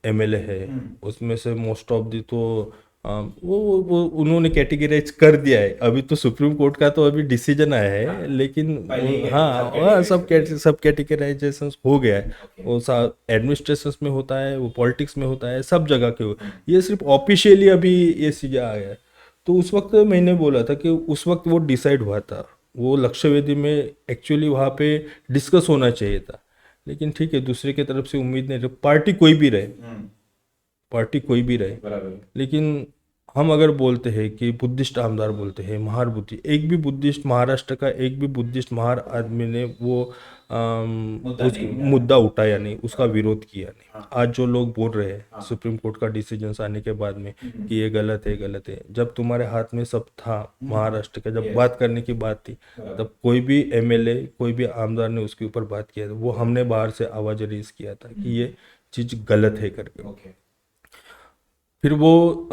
एमएलए है, उसमें से मोस्ट ऑफ दी तो वो उन्होंने कैटेगराइज कर दिया है। अभी तो सुप्रीम कोर्ट का तो अभी डिसीजन आया है, लेकिन हाँ सब कैटेगराइजेशन हो गया है। वो एडमिनिस्ट्रेशन में होता है, वो पॉलिटिक्स में होता है, सब जगह के ये सिर्फ ऑफिशियली अभी ये चीज़ें आ गया है। तो उस वक्त मैंने बोला था कि उस वक्त वो डिसाइड हुआ था, वो लक्ष्यवेदी में एक्चुअली वहाँ पे डिस्कस होना चाहिए था। लेकिन ठीक है, दूसरे की तरफ से उम्मीद नहीं रहे, पार्टी कोई भी रहे, लेकिन हम अगर बोलते हैं कि बुद्धिस्ट आमदार बोलते हैं, महार बुद्धि, एक भी बुद्धिस्ट महाराष्ट्र का एक भी बुद्धिस्ट महार आदमी ने वो मुद्दा उठाया नहीं, उसका विरोध किया नहीं। आज जो लोग बोल रहे हैं सुप्रीम कोर्ट का डिसीजन आने के बाद में कि ये गलत है, गलत है, जब तुम्हारे हाथ में सब था महाराष्ट्र का, जब बात करने की बात थी, तब कोई भी एमएलए कोई भी आमदार ने उसके ऊपर बात किया था। वो हमने बाहर से आवाज रेज किया था कि ये चीज गलत है करके। फिर वो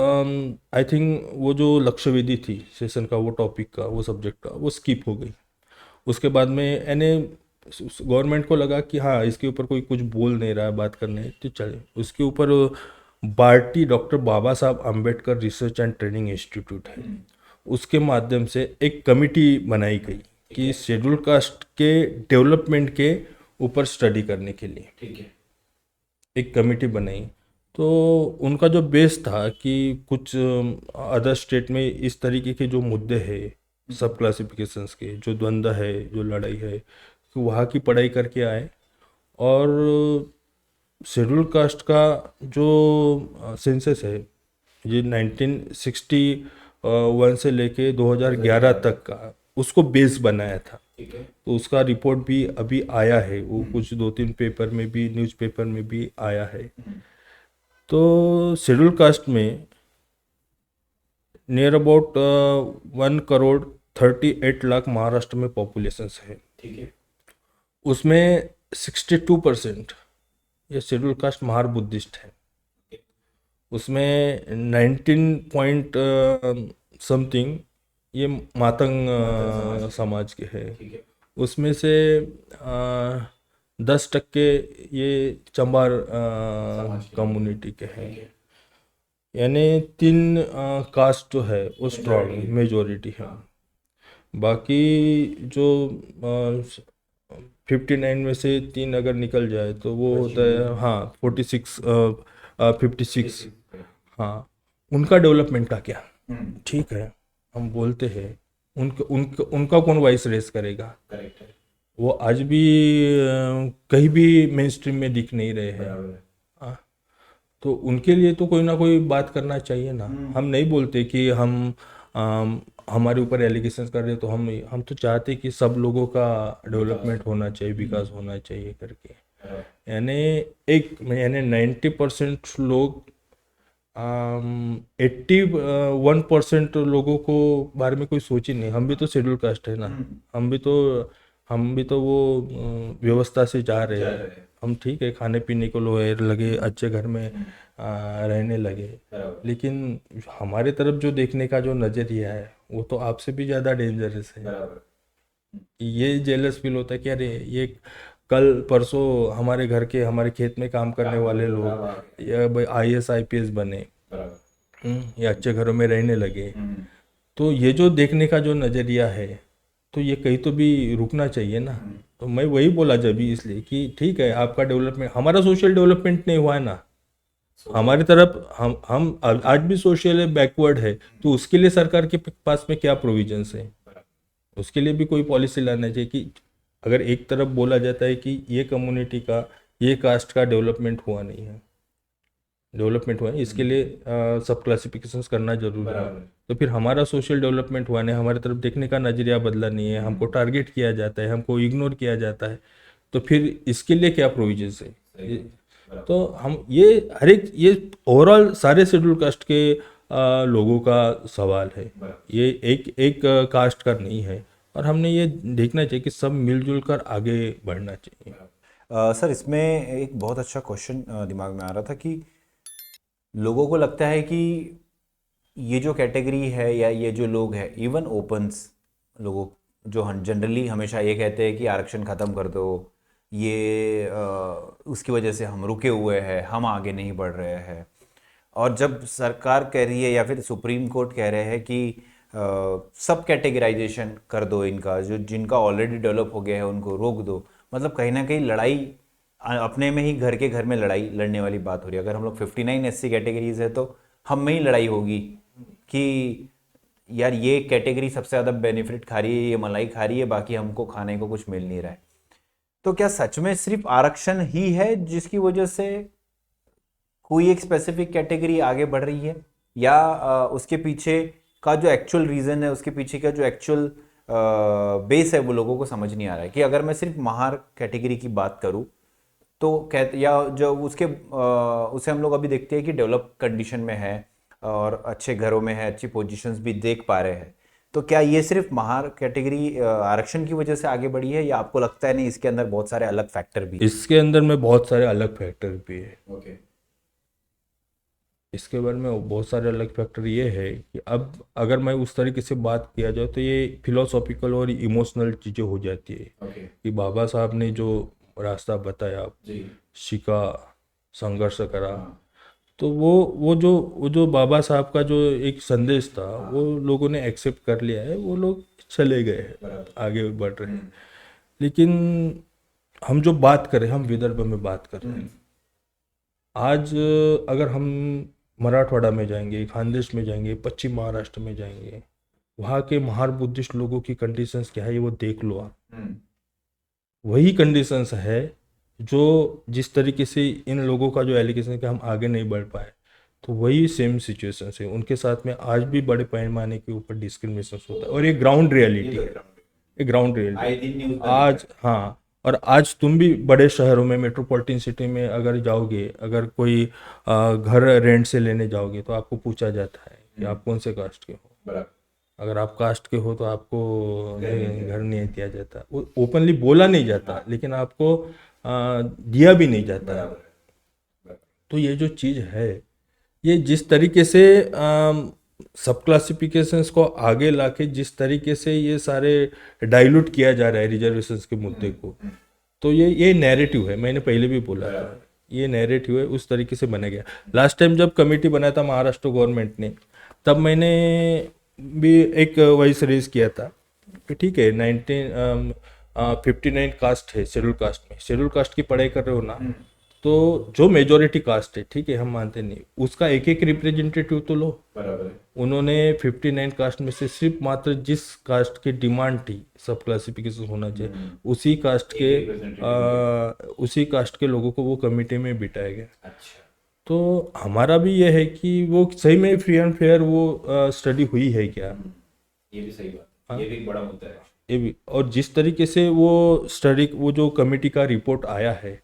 आई थिंक वो जो लक्ष्यवेदी थी सेशन का, वो टॉपिक का, वो सब्जेक्ट का, वो स्किप हो गई। उसके बाद में यानी गवर्नमेंट को लगा कि हाँ इसके ऊपर कोई कुछ बोल नहीं रहा है, बात करने तो चले। उसके ऊपर Barty doctor Baba Saheb Ambedkar research and training institute है, उसके माध्यम से एक कमिटी बनाई गई कि शेड्यूल कास्ट के डेवलपमेंट के ऊपर स्टडी करने के लिए। ठीक है। एक कमेटी बनाई। तो उनका जो बेस था कि कुछ अदर स्टेट में इस तरीके के जो मुद्दे हैं सब क्लासिफिकेशंस के, जो द्वंद्व है, जो लड़ाई है, तो वहाँ की पढ़ाई करके आए। और शेड्यूल कास्ट का जो सेंसस है, ये 1961 से लेके 2011 तक का उसको बेस बनाया था। तो उसका रिपोर्ट भी अभी आया है, वो कुछ 2-3 पेपर में भी, न्यूज़पेपर में भी आया है। तो शेड्यूल कास्ट में नियर अबाउट 1,38,00,000 महाराष्ट्र में पॉपुलेशन है। ठीक है। उसमें 62% ये शेड्यूल कास्ट महार बुद्धिस्ट है। उसमें 19 पॉइंट समथिंग ये मातंग समाज के है। उसमें से 10% ये चंबार कम्युनिटी के हैं। यानी 3 कास्ट जो है वो स्ट्रॉन्ग मेजोरिटी है। बाकी जो 59 में से 3 अगर निकल जाए तो वो होता है, हाँ 56 हाँ। उनका डेवलपमेंट का क्या? ठीक है, हम बोलते हैं उनका कौन वॉइस रेस करेगा? करेक्ट है। वो आज भी कहीं भी मेन स्ट्रीम में दिख नहीं रहे हैं। हाँ, तो उनके लिए तो कोई ना कोई बात करना चाहिए ना। हम नहीं बोलते कि हमारे ऊपर एलिगेशंस कर रहे, तो हम तो चाहते कि सब लोगों का डेवलपमेंट होना चाहिए, विकास होना चाहिए करके। यानी 90% लोग 81% लोगों को बारे में कोई सोच ही नहीं। हम भी तो शेड्यूल कास्ट है ना, हम भी तो वो व्यवस्था से जा रहे हैं। हम ठीक है, खाने पीने को लोग लगे, अच्छे घर में रहने लगे, लेकिन हमारे तरफ जो देखने का जो नजरिया है वो तो आपसे भी ज्यादा डेंजरस है। ये जेलस फील होता है कि अरे ये कल परसों हमारे घर के, हमारे खेत में काम करने वाले लोग या भाई IAS IPS बने, या अच्छे घरों में रहने लगे। तो ये जो देखने का जो नज़रिया है, तो ये कहीं तो भी रुकना चाहिए ना। तो मैं वही बोला जब भी, इसलिए कि ठीक है आपका डेवलपमेंट, हमारा सोशल डेवलपमेंट नहीं हुआ है ना। हमारी तरफ हम आज भी सोशल बैकवर्ड है, तो उसके लिए सरकार के पास में क्या प्रोविजंस है? उसके लिए भी कोई पॉलिसी लाना चाहिए कि अगर एक तरफ बोला जाता है कि ये कम्युनिटी का, ये कास्ट का डेवलपमेंट हुआ नहीं है, इसके लिए सब क्लासिफिकेशंस करना जरूरी है, तो फिर हमारा सोशल डेवलपमेंट हुआ नहीं, हमारी तरफ देखने का नजरिया बदला नहीं है, हमको टारगेट किया जाता है, हमको इग्नोर किया जाता है, तो फिर इसके लिए क्या प्रोविजंस है? तो हम ये हर एक, ये ओवरऑल सारे शेड्यूल कास्ट के लोगों का सवाल है, ये एक कास्ट का नहीं है। और हमने ये देखना चाहिए कि सब मिलजुल कर आगे बढ़ना चाहिए। सर, इसमें एक बहुत अच्छा क्वेश्चन दिमाग में आ रहा था कि लोगों को लगता है कि ये जो कैटेगरी है या ये जो लोग हैं, इवन ओपन्स लोगों जो जनरली हमेशा ये कहते हैं कि आरक्षण ख़त्म कर दो, ये उसकी वजह से हम रुके हुए हैं, हम आगे नहीं बढ़ रहे हैं। और जब सरकार कह रही है या फिर सुप्रीम कोर्ट कह रहे हैं कि सब कैटेगराइजेशन कर दो इनका, जो जिनका ऑलरेडी डेवलप हो गया है उनको रोक दो, मतलब कहीं ना कहीं लड़ाई अपने में ही, घर के घर में लड़ाई लड़ने वाली बात हो रही है। अगर हम लोग 59 SC कैटेगरीज है तो हम में ही लड़ाई होगी कि यार ये कैटेगरी सबसे ज़्यादा बेनिफिट खा रही है, ये मलाई खा रही है, बाकी हमको खाने को कुछ मिल नहीं रहा है। तो क्या सच में सिर्फ आरक्षण ही है जिसकी वजह से कोई एक स्पेसिफिक कैटेगरी आगे बढ़ रही है, या उसके पीछे का जो एक्चुअल रीज़न है, उसके पीछे का जो एक्चुअल बेस है वो लोगों को समझ नहीं आ रहा है? कि अगर मैं सिर्फ महार कैटेगरी की बात करूँ तो कहते, या जो उसे हम लोग अभी देखते हैं कि डेवलप कंडीशन में है और अच्छे घरों में है, अच्छी पोजीशंस भी देख पा रहे हैं, तो क्या ये सिर्फ महार कैटेगरी आरक्षण की वजह से आगे बढ़ी है, या आपको लगता है नहीं इसके अंदर बहुत सारे अलग फैक्टर भी? इसके अंदर में बहुत सारे अलग फैक्टर भी है। ओके। इसके बारे में बहुत सारे अलग फैक्टर ये है कि अब अगर मैं उस तरीके से बात किया जाए तो ये फिलोसॉफिकल और इमोशनल चीज़ें हो जाती है। ओके। कि बाबा साहब ने जो रास्ता बताया, सीखा, संघर्ष करा, तो वो जो बाबा साहब का जो एक संदेश था वो लोगों ने एक्सेप्ट कर लिया है, वो लोग चले गए हैं, आगे बढ़ रहे हैं। लेकिन हम जो बात कर रहे हैं, हम विदर्भ में बात कर रहे हैं। आज अगर हम मराठवाड़ा में जाएंगे, खानदेश में जाएंगे, पश्चिम महाराष्ट्र में जाएंगे, वहाँ के महार बुद्धिस्ट लोगों की कंडीशंस क्या है ये वो देख लो आप। वही कंडीशंस है जो जिस तरीके से इन लोगों का जो एलिगेशन है कि हम आगे नहीं बढ़ पाए, तो वही सेम सिचुएशन है उनके साथ में। आज भी बड़े पैमाने के ऊपर डिस्क्रिमिनेशन होता है, और ये ग्राउंड रियलिटी है, ये ग्राउंड रियलिटी आज। हाँ, और आज तुम भी बड़े शहरों में, मेट्रोपॉलिटन सिटी में अगर जाओगे, अगर कोई घर रेंट से लेने जाओगे तो आपको पूछा जाता है कि आप कौन से कास्ट के हो। अगर आप कास्ट के हो तो आपको घर नहीं दिया जाता, वो ओपनली बोला नहीं जाता, लेकिन आपको दिया भी नहीं जाता। तो ये जो चीज़ है, ये जिस तरीके से सब क्लासिफिकेशंस को आगे लाके जिस तरीके से ये सारे डाइल्यूट किया जा रहा है रिजर्वेशंस के मुद्दे को, तो ये नैरेटिव है। मैंने पहले भी बोला था, ये नैरेटिव है, उस तरीके से बना गया। लास्ट टाइम जब कमेटी बनाया था महाराष्ट्र गवर्नमेंट ने, तब मैंने भी एक वॉइस रेज किया था कि ठीक है 59 कास्ट है शेड्यूल कास्ट में, शेड्यूल कास्ट की पढ़ाई कर रहे हो ना, तो जो मेजोरिटी कास्ट है, ठीक है, हम मानते नहीं, उसका एक एक रिप्रेजेंटेटिव तो लो। बराबर है। उन्होंने 59 कास्ट में से सिर्फ मात्र जिस कास्ट की डिमांड थी सब क्लासिफिकेशन होना चाहिए, उसी कास्ट के लोगों को वो कमिटी में बिठाया गया। अच्छा। तो हमारा भी यह है कि वो सही में फ्री एंड फेयर वो स्टडी हुई है क्या। ये भी सही बात है, हाँ। ये भी एक बड़ा मुद्दा है। ये भी, और जिस तरीके से वो स्टडी, वो जो कमेटी का रिपोर्ट आया है,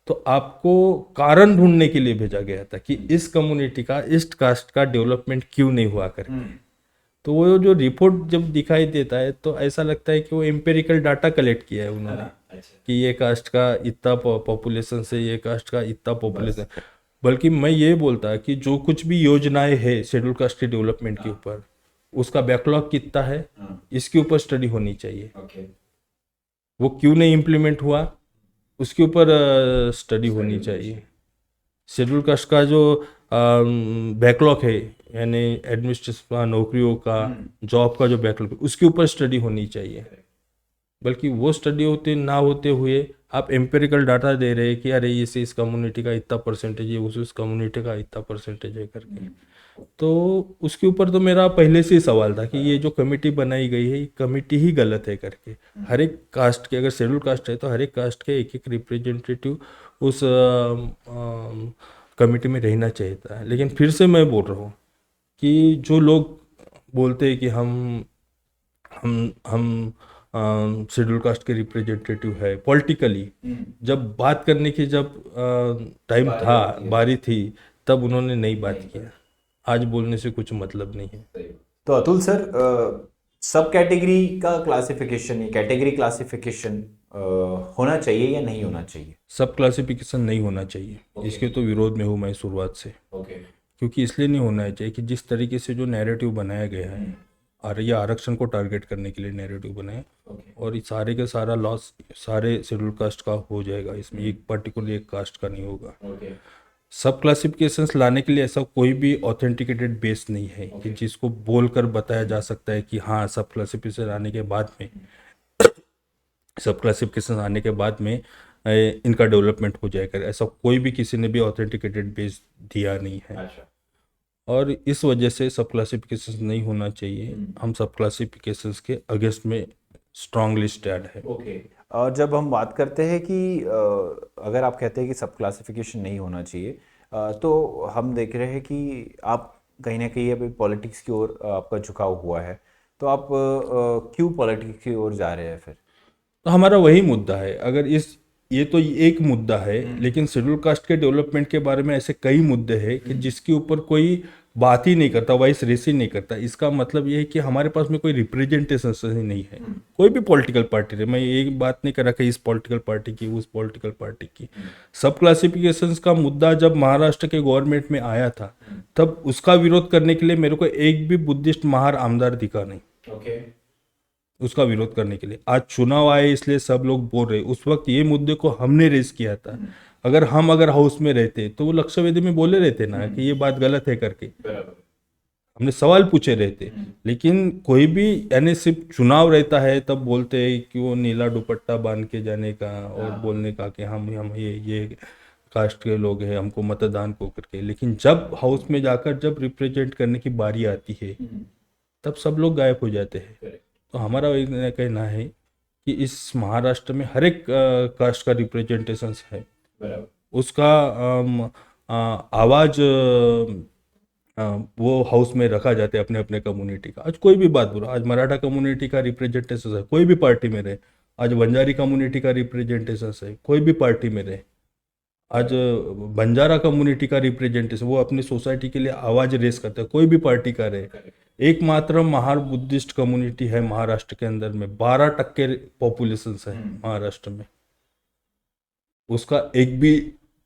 तो आपको कारण ढूंढने के लिए भेजा गया था कि इस कम्युनिटी का, इस कास्ट का डेवलपमेंट क्यों नहीं हुआ करके। तो वो जो रिपोर्ट जब दिखाई देता है तो ऐसा लगता है कि वो एम्पेरिकल डाटा कलेक्ट किया है उन्होंने, अच्छा। कि ये कास्ट का इतना पॉपुलेशन से, ये कास्ट का इतना पॉपुलेशन। बल्कि मैं ये बोलता कि जो कुछ भी योजनाएं है शेड्यूल कास्ट के डेवलपमेंट के ऊपर, उसका बैकलॉग कितना है, इसके ऊपर स्टडी होनी चाहिए। वो क्यों नहीं इम्प्लीमेंट हुआ, उसके ऊपर स्टडी होनी चाहिए। शेड्यूल कास्ट का जो बैकलॉग है, यानी एडमिनिस्ट्रेशन नौकरियों का, जॉब का जो बैकलॉग है, उसके ऊपर स्टडी होनी चाहिए। बल्कि वो स्टडी होते ना होते हुए आप एम्पेरिकल डाटा दे रहे हैं कि अरे इस कम्युनिटी का इतना परसेंटेज है, उस कम्युनिटी का इतना परसेंटेज है करके। तो उसके ऊपर तो मेरा पहले से ही सवाल था कि ये जो कमेटी बनाई गई है, ये कमेटी ही गलत है करके। हर एक कास्ट के, अगर शेड्यूल कास्ट है तो हर एक कास्ट के एक एक रिप्रेजेंटेटिव उस कमेटी में रहना चाहिए था। लेकिन फिर से मैं बोल रहा हूँ कि जो लोग बोलते हैं कि हम शेड्यूल कास्ट के रिप्रेजेंटेटिव है पॉलिटिकली, जब बात करने की, जब टाइम था, बारी थी, तब उन्होंने नहीं बात किया। आज बोलने से कुछ मतलब नहीं है। तो अतुल सर, सब कैटेगरी का क्लासिफिकेशन, ये कैटेगरी क्लासिफिकेशन होना चाहिए या नहीं होना चाहिए? सब क्लासिफिकेशन नहीं होना चाहिए। इसके तो विरोध में हूँ मैं शुरुआत से। क्योंकि इसलिए नहीं होना चाहिए कि जिस तरीके से जो नैरेटिव बनाया गया है, और ये आरक्षण को टारगेट करने के लिए नैरेटिव बनाया, और ये सारे के सारा लॉस सारे शेड्यूल कास्ट का हो जाएगा, इसमें एक पर्टिकुलर एक कास्ट का नहीं होगा। सब क्लासिफिकेशंस लाने के लिए ऐसा कोई भी ऑथेंटिकेटेड बेस नहीं है कि जिसको बोलकर बताया जा सकता है कि हाँ सब क्लासिफिकेशन आने के बाद में, सब क्लासिफिकेशन आने के बाद में इनका डेवलपमेंट हो जाएगा। ऐसा कोई भी किसी ने भी ऑथेंटिकेटेड बेस दिया नहीं है। और इस वजह से सब क्लासिफिकेशंस नहीं होना चाहिए। हम सब क्लासिफिकेशंस के अगेंस्ट में स्ट्रांगली स्टैंड है। और जब हम बात करते हैं कि अगर आप कहते हैं कि सब क्लासिफिकेशन नहीं होना चाहिए, तो हम देख रहे हैं कि आप कहीं ना कहीं अभी पॉलिटिक्स की ओर आपका झुकाव हुआ है, तो आप क्यों पॉलिटिक्स की ओर जा रहे हैं फिर? तो हमारा वही मुद्दा है। अगर ये तो एक मुद्दा है, लेकिन शेड्यूल कास्ट के डेवलपमेंट के बारे में ऐसे कई मुद्दे हैं कि जिसके ऊपर कोई बात ही नहीं करता, वॉइस रेस ही नहीं करता। इसका मतलब ये है कि हमारे पास में कोई रिप्रेजेंटेशन ही नहीं है। कोई भी पॉलिटिकल पार्टी है, मैं ये बात नहीं कर रहा कि इस पॉलिटिकल पार्टी की, उस पॉलिटिकल पार्टी की। सब क्लासिफिकेशंस का मुद्दा जब महाराष्ट्र के गवर्नमेंट में आया था, तब उसका विरोध करने के लिए मेरे को एक भी बुद्धिस्ट महार आमदार दिखा नहीं उसका विरोध करने के लिए। आज चुनाव आए इसलिए सब लोग बोल रहे। उस वक्त ये मुद्दे को हमने रेज किया था। अगर हाउस में रहते तो वो लक्ष्य वेदी में बोले रहते ना कि ये बात गलत है करके, हमने सवाल पूछे रहते। लेकिन कोई भी, यानी सिर्फ चुनाव रहता है तब बोलते हैं कि वो नीला दुपट्टा बांध के जाने का और बोलने का कि हम ये कास्ट के लोग हैं, हमको मतदान को करके। लेकिन जब हाउस में जाकर जब रिप्रेजेंट करने की बारी आती है, तब सब लोग गायब हो जाते हैं। तो हमारा वही कहना है कि इस महाराष्ट्र में हर एक कास्ट का रिप्रेजेंटेशन है, उसका आवाज वो हाउस में रखा जाता है अपने अपने कम्युनिटी का। आज कोई भी बात बोलो, आज मराठा कम्युनिटी का रिप्रेजेंटेशन है, कोई भी पार्टी में रहे। आज बंजारी कम्युनिटी का रिप्रेजेंटेशन है, कोई भी पार्टी में रहे। आज बंजारा कम्युनिटी का रिप्रेजेंटेशन, वो अपनी सोसाइटी के लिए आवाज रेस करता है, कोई भी पार्टी का रहे। एकमात्र महार बुद्धिस्ट कम्युनिटी है महाराष्ट्र के अंदर में, 12% पॉपुलेशन है महाराष्ट्र में। उसका एक भी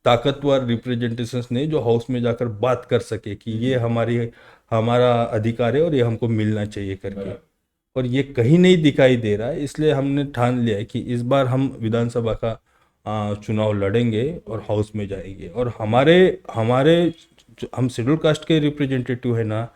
ताकतवर रिप्रेजेंटेशन नहीं जो हाउस में जाकर बात कर सके कि ये हमारा अधिकार है और ये हमको मिलना चाहिए करके। और ये कहीं नहीं दिखाई दे रहा है। इसलिए हमने ठान लिया है कि इस बार हम विधानसभा का चुनाव लड़ेंगे और हाउस में जाएंगे। और हम शेड्यूल कास्ट के रिप्रेजेंटेटिव है ना,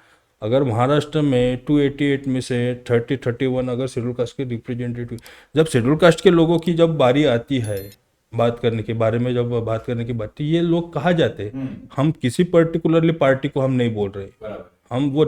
अगर महाराष्ट्र में 288 में से 31 अगर शेड्यूल कास्ट के रिप्रेजेंटेटिव, जब शेड्यूल कास्ट के लोगों की जब बारी आती है बात करने के बारे में जब बात करने की बात थी, ये लोग कहा जाते हैं। हम किसी पर्टिकुलरली पार्टी को हम नहीं बोल रहे, हम वो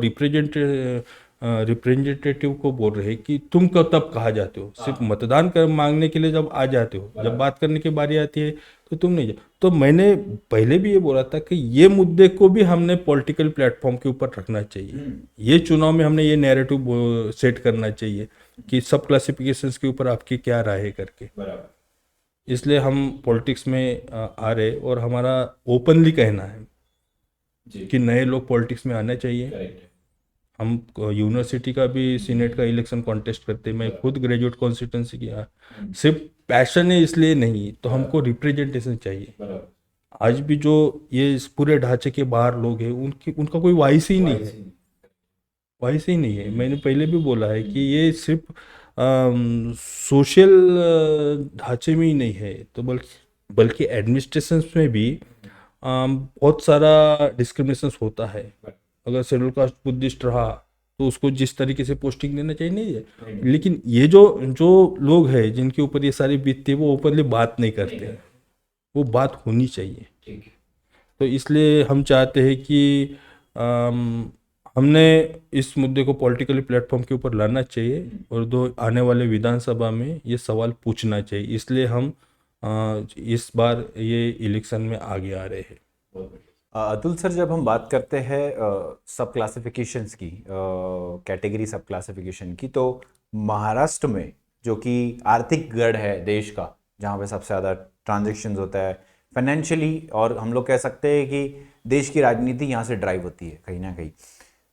रिप्रेजेंटेटिव को बोल रहे हैं कि तुम कब तब कहा जाते हो, सिर्फ मतदान कर मांगने के लिए जब आ जाते हो, जब बात करने की बारी आती है तो तुम नहीं जा। तो मैंने पहले भी ये बोला था कि ये मुद्दे को भी हमने पॉलिटिकल प्लेटफॉर्म के ऊपर रखना चाहिए। ये चुनाव में हमने ये नैरेटिव सेट करना चाहिए कि सब क्लासिफिकेशंस के ऊपर आपकी क्या राय है करके। इसलिए हम पॉलिटिक्स में आ रहे, और हमारा ओपनली कहना है कि नए लोग पॉलिटिक्स में आने चाहिए। हम यूनिवर्सिटी का भी सीनेट का इलेक्शन कॉन्टेस्ट करते हैं, मैं खुद ग्रेजुएट कॉन्स्टिट्यूंसी किया। सिर्फ पैशन है इसलिए नहीं, तो हमको रिप्रेजेंटेशन चाहिए। आज भी जो ये इस पूरे ढांचे के बाहर लोग हैं, उनका कोई वॉइस ही नहीं है, वॉइस ही नहीं है। मैंने पहले भी बोला है कि ये सिर्फ सोशल ढांचे में ही नहीं है, तो बल्कि एडमिनिस्ट्रेशन में भी बहुत सारा डिस्क्रिमिनेशन होता है। अगर शेड्यूल कास्ट बुद्धिस्ट रहा तो उसको जिस तरीके से पोस्टिंग देना चाहिए नहीं है, लेकिन ये जो जो लोग हैं जिनके ऊपर ये सारी बीतती है, वो ओपनली बात नहीं करते, वो बात होनी चाहिए। तो इसलिए हम चाहते हैं कि हमने इस मुद्दे को पॉलिटिकली प्लेटफॉर्म के ऊपर लाना चाहिए, और आने वाले विधानसभा में ये सवाल पूछना चाहिए। इसलिए हम इस बार ये इलेक्शन में आगे आ रहे हैं। अतुल सर, जब हम बात करते हैं सब क्लासिफिकेशंस की, कैटेगरी सब क्लासिफिकेशन की, तो महाराष्ट्र में जो कि आर्थिक गढ़ है देश का, जहाँ पे सबसे ज़्यादा ट्रांजेक्शन्स होता है फाइनेंशियली, और हम लोग कह सकते हैं कि देश की राजनीति यहाँ से ड्राइव होती है कहीं ना कहीं।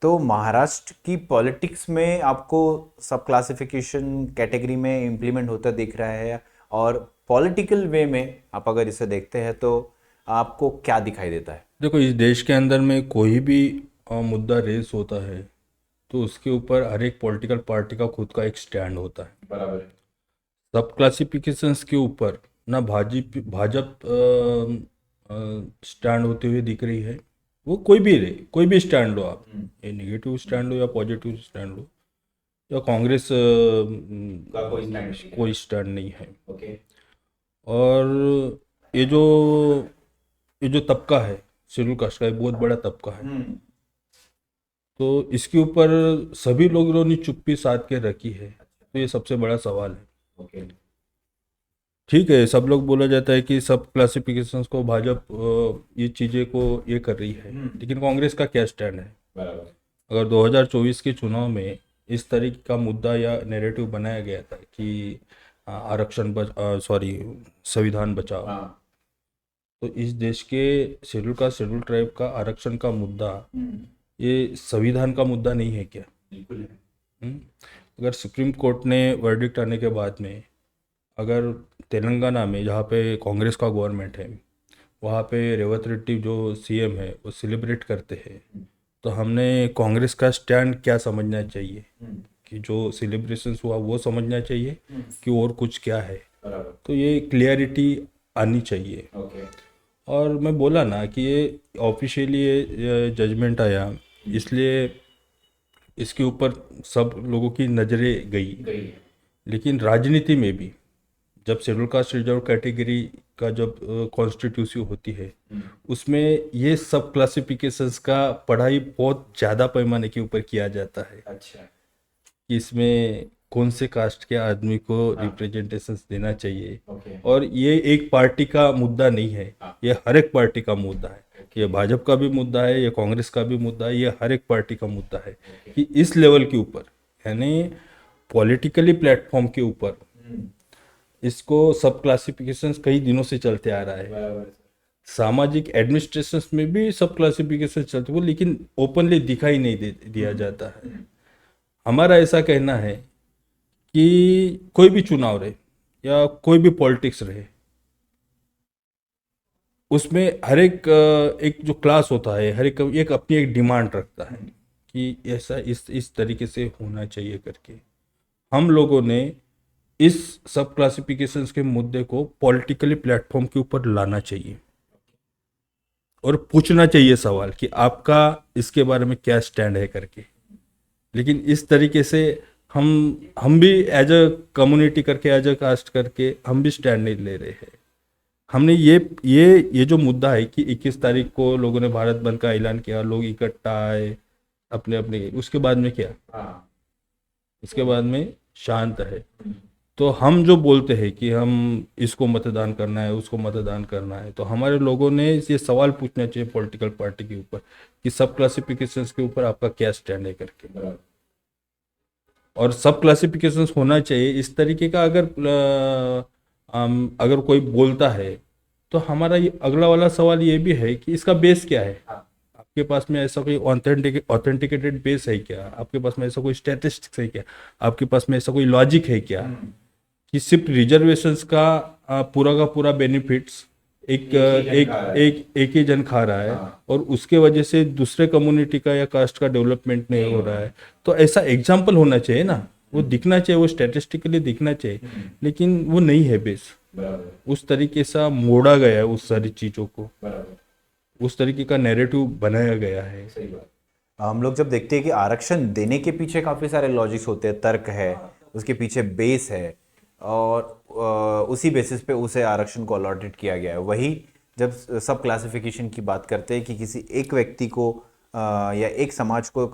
तो महाराष्ट्र की पॉलिटिक्स में आपको सब क्लासिफिकेशन कैटेगरी में इम्प्लीमेंट होता दिख रहा है, और पॉलिटिकल वे में आप अगर इसे देखते हैं तो आपको क्या दिखाई देता है? देखो, इस देश के अंदर में कोई भी मुद्दा रेस होता है तो उसके ऊपर हर एक पॉलिटिकल पार्टी का खुद का एक स्टैंड होता है। बराबर। सब क्लासिफिकेशंस के ऊपर ना भाजप स्टैंड होते हुए दिख रही है। वो कोई भी रहे, कोई भी स्टैंड लो आप, ये नेगेटिव स्टैंड लो या पॉजिटिव स्टैंड लो, या कांग्रेस का कोई स्टैंड नहीं है। ओके। और ये जो तबका है शेड्यूल कास्ट का, एक बहुत बड़ा तबका है, तो इसके ऊपर सभी लोगों ने चुप्पी साध के रखी है। तो ये सबसे बड़ा सवाल है। ओके। ठीक है, सब लोग बोला जाता है कि सब क्लासिफिकेशंस को भाजप ये चीज़ें को ये कर रही है, लेकिन कांग्रेस का क्या स्टैंड है? बराबर। अगर 2024 के चुनाव में इस तरीके का मुद्दा या नैरेटिव बनाया गया था कि आरक्षण संविधान बचाओ, तो इस देश के शेड्यूल ट्राइब का आरक्षण का मुद्दा ये संविधान का मुद्दा नहीं है क्या? बिल्कुल है। अगर सुप्रीम कोर्ट ने वर्डिक्ट आने के बाद में, अगर तेलंगाना में जहाँ पे कांग्रेस का गवर्नमेंट है, वहाँ पे रेवंत रेड्डी जो सीएम है वो सेलिब्रेट करते हैं, तो हमने कांग्रेस का स्टैंड क्या समझना चाहिए कि जो सेलिब्रेशंस हुआ वो समझना चाहिए कि और कुछ क्या है? तो ये क्लियरिटी आनी चाहिए। और मैं बोला ना कि ये ऑफिशियली ये जजमेंट आया, इसलिए इसके ऊपर सब लोगों की नज़रें गई। लेकिन राजनीति में भी जब शेड्यूल कास्ट रिजर्व कैटेगरी का जब कॉन्स्टिट्यूसी होती है, उसमें ये सब क्लासिफिकेशंस का पढ़ाई बहुत ज़्यादा पैमाने के ऊपर किया जाता है। अच्छा। कि इसमें कौन से कास्ट के आदमी को रिप्रेजेंटेशन देना चाहिए। और ये एक पार्टी का मुद्दा नहीं है, ये हर एक पार्टी का मुद्दा है। ये भाजपा का भी मुद्दा है, ये कांग्रेस का भी मुद्दा है, ये हर एक पार्टी का मुद्दा है कि इस लेवल के ऊपर, यानी पॉलिटिकली प्लेटफॉर्म के ऊपर इसको सब क्लासिफिकेशंस कई दिनों से चलते आ रहा है। सामाजिक एडमिनिस्ट्रेशन में भी सब क्लासिफिकेशन चलते, वो लेकिन ओपनली दिखाई नहीं दिया जाता है। हमारा ऐसा कहना है कि कोई भी चुनाव रहे या कोई भी पॉलिटिक्स रहे, उसमें हर एक जो क्लास होता है, हर एक अपनी एक डिमांड रखता है कि ऐसा इस तरीके से होना चाहिए करके। हम लोगों ने इस सब क्लासिफिकेशंस के मुद्दे को पॉलिटिकली प्लेटफॉर्म के ऊपर लाना चाहिए और पूछना चाहिए सवाल कि आपका इसके बारे में क्या स्टैंड है करके। लेकिन इस तरीके से हम भी एज अ कम्युनिटी करके, एज अ कास्ट करके हम भी स्टैंड नहीं ले रहे हैं। हमने ये जो मुद्दा है कि 21 तारीख को लोगों ने भारत बंद का ऐलान किया, लोग इकट्ठा आए अपने अपने, उसके बाद में क्या, उसके बाद में शांत है। तो हम जो बोलते हैं कि हम इसको मतदान करना है, उसको मतदान करना है, तो हमारे लोगों ने ये सवाल पूछना चाहिए पॉलिटिकल पार्टी के ऊपर कि सब क्लासिफिकेशंस के ऊपर आपका क्या स्टैंड है करके। और सब क्लासिफिकेशंस होना चाहिए इस तरीके का। अगर कोई बोलता है तो हमारा ये अगला वाला सवाल ये भी है कि इसका बेस क्या है। आपके पास में ऐसा कोई ऑथेंटिकेटेड बेस है क्या, आपके पास में ऐसा कोई स्टैटिस्टिक्स है क्या, आपके पास में ऐसा कोई लॉजिक है क्या कि सिर्फ रिजर्वेशंस का पूरा का पूरा बेनिफिट्स एक ही जन खा रहा है और उसके वजह से दूसरे कम्युनिटी का या कास्ट का डेवलपमेंट नहीं हो रहा है। तो ऐसा एग्जाम्पल होना चाहिए ना, वो दिखना चाहिए, वो स्टैटिस्टिकली दिखना चाहिए, लेकिन वो नहीं है बेस। उस तरीके से मोड़ा गया है उस सारी चीजों को, उस तरीके का नैरेटिव बनाया गया है। हम लोग जब देखते हैं कि आरक्षण देने के पीछे काफी सारे लॉजिक्स होते हैं, तर्क है, उसके पीछे बेस है, और उसी बेसिस पे उसे आरक्षण को अलॉटेड किया गया है। वही जब सब क्लासिफिकेशन की बात करते हैं कि किसी एक व्यक्ति को या एक समाज को